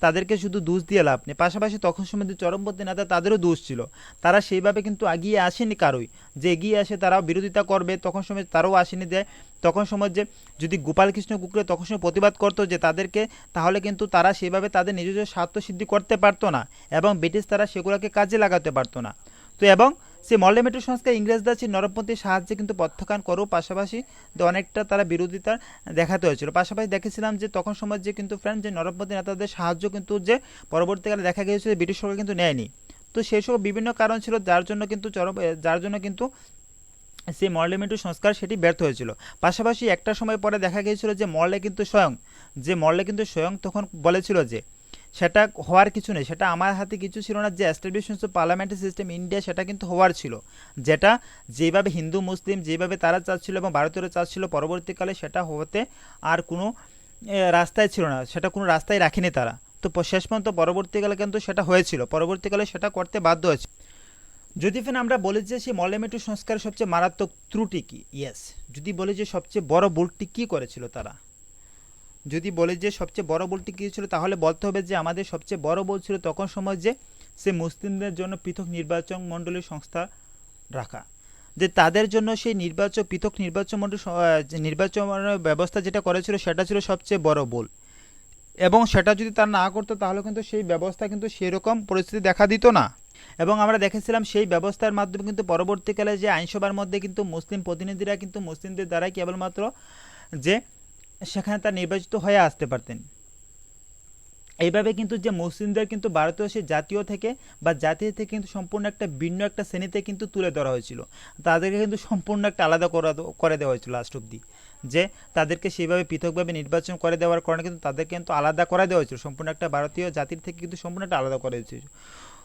তাদেরকে শুধু দোষ দিয়ে লাভ নেই, পাশাপাশি তখন সময় যে চরমপন্থী নেতা তাদেরও দোষ ছিল, তারা সেইভাবে কিন্তু এগিয়ে আসেনি কারোই, যে এগিয়ে আসে তারাও বিরোধিতা করবে, তখন সময় তারাও আসেনি। যে তখন সময় যে যদি গোপালকৃষ্ণ গোখলে তখন সময় প্রতিবাদ করতো যে তাদেরকে, তাহলে কিন্তু তারা সেইভাবে তাদের নিজস্ব স্বার্থ সিদ্ধি করতে পারতো না এবং ব্রিটিশ তারা সেগুলোকে কাজে লাগাতে পারতো না। তো এবং সেই মরলেমেন্টু সংস্কার ইংরেজরা সেই নরমপন্থীর সাহায্যে কিন্তু প্রত্যাখ্যান করেও পাশাপাশি অনেকটা তারা বিরোধিতা দেখাতে হয়েছিল। পাশাপাশি দেখেছিলাম যে তখন সময় যে কিন্তু ফ্রেন্ড যে নরমপন্থী নেতাদের সাহায্য কিন্তু যে পরবর্তীকালে দেখা গিয়েছিল ব্রিটিশ সরকার কিন্তু নেয়নি। তো সেই সব বিভিন্ন কারণ ছিল যার জন্য কিন্তু সেই মরলেমেন্টু সংস্কার সেটি ব্যর্থ হয়েছিল। পাশাপাশি একটা সময় পরে দেখা গিয়েছিল যে মরলে কিন্তু স্বয়ং তখন বলেছিল যে সেটা হওয়ার কিছু নেই, সেটা আমার হাতে কিছু ছিল না, যে establishment of parliamentary system India সেটা কিন্তু হওয়ার ছিল, যেটা যেভাবে হিন্দু মুসলিম যেভাবে তারা চাচ্ছিল এবং ভারতীয়রা চাচ্ছিল, পরবর্তীকালে সেটা হতে আর কোনো রাস্তায় ছিল না, সেটা কোনো রাস্তায় রাখেনি তারা। তো শেষ পর্যন্ত পরবর্তীকালে কিন্তু সেটা হয়েছিল, পরবর্তীকালে সেটা করতে বাধ্য হয়েছে। যদি ফেন আমরা বলি যে সেই মরলেমেন্টু সংস্কারের সবচেয়ে মারাত্মক ত্রুটি কি, ইয়েস, যদি বলি যে সবচেয়ে বড় ভুলটি কী করেছিল তারা, যদি বলে যে সবচেয়ে বড় ভুলটি কী ছিল, তাহলে বলতে হবে যে আমাদের সবচেয়ে বড় ভুল ছিল তখন সময় যে সে মুসলিমদের জন্য পৃথক নির্বাচন মণ্ডলীর সংস্থা রাখা, যে তাদের জন্য সেই পৃথক নির্বাচন মণ্ডল নির্বাচন ব্যবস্থা যেটা করেছিল সেটা ছিল সবচেয়ে বড় ভুল, এবং সেটা যদি তারা না করতো তাহলে কিন্তু সেই ব্যবস্থা কিন্তু সেরকম পরিস্থিতি দেখা দিত না। এবং আমরা দেখেছিলাম সেই ব্যবস্থার মাধ্যমে কিন্তু পরবর্তীকালে যে আইনসভার মধ্যে কিন্তু মুসলিম প্রতিনিধিরা কিন্তু মুসলিমদের দ্বারাই কেবলমাত্র যে সেখানে তার নির্বাচিত হয়ে আসতে পারতেন। এইভাবে কিন্তু যে মুসলিমদের কিন্তু ভারতীয় সেই জাতীয় থেকে বা জাতি থেকে কিন্তু সম্পূর্ণ একটা ভিন্ন একটা শ্রেণীতে কিন্তু তুলে ধরা হয়েছিল, তাদেরকে কিন্তু সম্পূর্ণ একটা আলাদা করে দেওয়া হয়েছিল লাস্ট অব্দি, যে তাদেরকে সেইভাবে পৃথকভাবে নির্বাচন করে দেওয়ার কারণে কিন্তু তাদেরকে কিন্তু আলাদা করে দেওয়া হয়েছিল, সম্পূর্ণ একটা ভারতীয় জাতির থেকে কিন্তু সম্পূর্ণ একটা আলাদা করে হয়েছিল।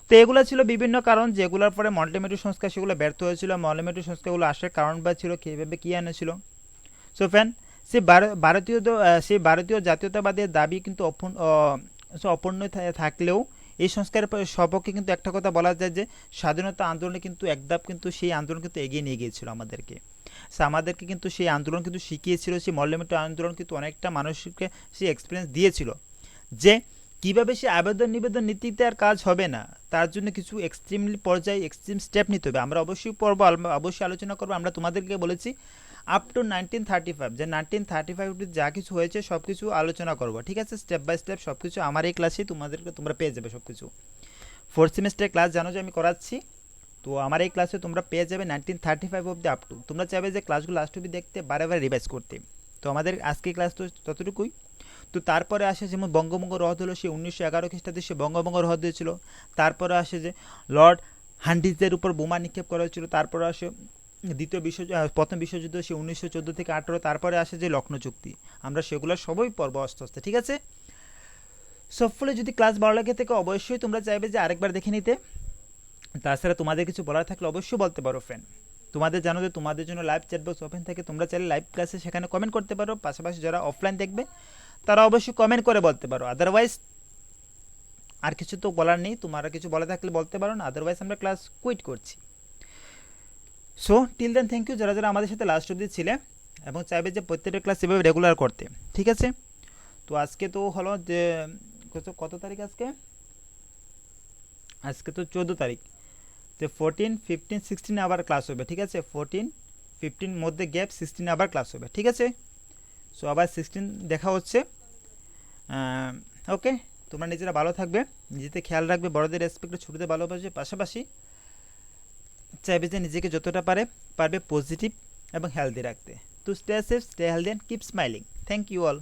তো এগুলো ছিল বিভিন্ন কারণ যেগুলোর পরে মল্টিমেট্রো সংস্কার সেগুলো ব্যর্থ হয়েছিল। মল্টিমেট্রো সংস্কারগুলো আসার কারণ বা ছিল কীভাবে কী এনেছিল। সো ফ্যান সেই ভারতীয় জাতীয়তাবাদের দাবি কিন্তু অপূর্ণ থাকলেও এই সংস্কারের সপক্ষে কিন্তু একটা কথা বলা যায় যে স্বাধীনতা আন্দোলনে কিন্তু এক ধাপ কিন্তু সেই আন্দোলন কিন্তু এগিয়ে নিয়ে গিয়েছিল আমাদেরকে। আমাদেরকে কিন্তু সেই আন্দোলন কিন্তু শিখিয়েছিল, সেই মল্লমেট্রো আন্দোলন কিন্তু অনেকটা মানুষকে সেই এক্সপিরিয়েন্স দিয়েছিল যে কীভাবে সে আবেদন নিবেদন নীতিতে আর কাজ হবে না, তার জন্য কিছু এক্সট্রিমলি পর্যায়ে এক্সট্রিম স্টেপ নিতে হবে। আমরা অবশ্যই অবশ্যই আলোচনা করবো। আমরা তোমাদেরকে বলেছি আপ টু 1935, যে 1935 যা কিছু হয়েছে সব কিছু আলোচনা করবো, ঠিক আছে, স্টেপ বাই স্টেপ সব কিছু আমার এই ক্লাসেই তোমরা পেয়ে যাবে সব কিছু। 4th সেমিস্টারের ক্লাস জানো যে আমি করাচ্ছি, তো আমার এই ক্লাসে তোমরা পেয়ে যাবে 1935 অব্দি আপ টু। তোমরা চাইবে যে ক্লাসগুলো লাস্ট অব্দি দেখতে, বারে বারে রিভাইজ করতে। তো আমাদের আজকের ক্লাস তো ততটুকুই। তো তারপরে আসে যেমন বঙ্গভঙ্গ রদ হলো, সে 1911 খ্রিস্টাব্দে সে বঙ্গভঙ্গ রদ হয়েছিল। তারপরে আসে যে লর্ড হান্ডিজের উপর বোমা নিক্ষেপ করা হয়েছিল। তারপরে আসে প্রথম বিশ্বযুদ্ধ, সে 1914 থেকে 18। তারপরে আসে যে লখনৌ চুক্তি। আমরা সেগুলো সবই পড়বো আস্তে আস্তে, ঠিক আছে। সবফলে যদি ক্লাস ভালো লাগে থেকে অবশ্যই তোমরা চাইবে যে আরেকবার দেখে নিতে। তাছাড়া তোমাদের কিছু বলার থাকলে অবশ্যই বলতে পারো ফ্রেন্ড। তোমাদের জানো যে তোমাদের জন্য লাইভ চ্যাট বক্স ওপেন থাকে, তোমরা চাইলে লাইভ ক্লাসে সেখানে কমেন্ট করতে পারো। পাশাপাশি যারা অফলাইন দেখবে তারা অবশ্যই কমেন্ট করে বলতে পারো। আদারওয়াইজ আর কিছু তো বলার নেই, তোমার কিছু বলা থাকলে বলতে পারো না, আদারওয়াইজ আমরা ক্লাস কুইট করছি। So till then thank you যারা যারা আমাদের সাথে লাস্ট অবধি ছিলে এবং চাইবে যে প্রত্যেকটা ক্লাস এভাবে রেগুলার করতে, ঠিক আছে। তো আজকে তো হলো যে কত তারিখ আজকে তো 14 তারিখ, তো 14, 15, 16 আবার ক্লাস হবে, ঠিক আছে। 14, 15 মধ্যে গ্যাপ, 16 আবার ক্লাস হবে, ঠিক আছে। সো আবার 16 দেখা হচ্ছে। ওকে, তোমরা নিজেরা ভালো থাকবে, নিজেদের খেয়াল রাখবে, বড়দের রেসপেক্ট, ছোটদের ভালোবাসবে, পাশাপাশি চাইবে যে নিজেকে যতটা পারবে পজিটিভ এবং হেলদি রাখতে। তো stay safe, stay healthy and keep smiling. Thank you all.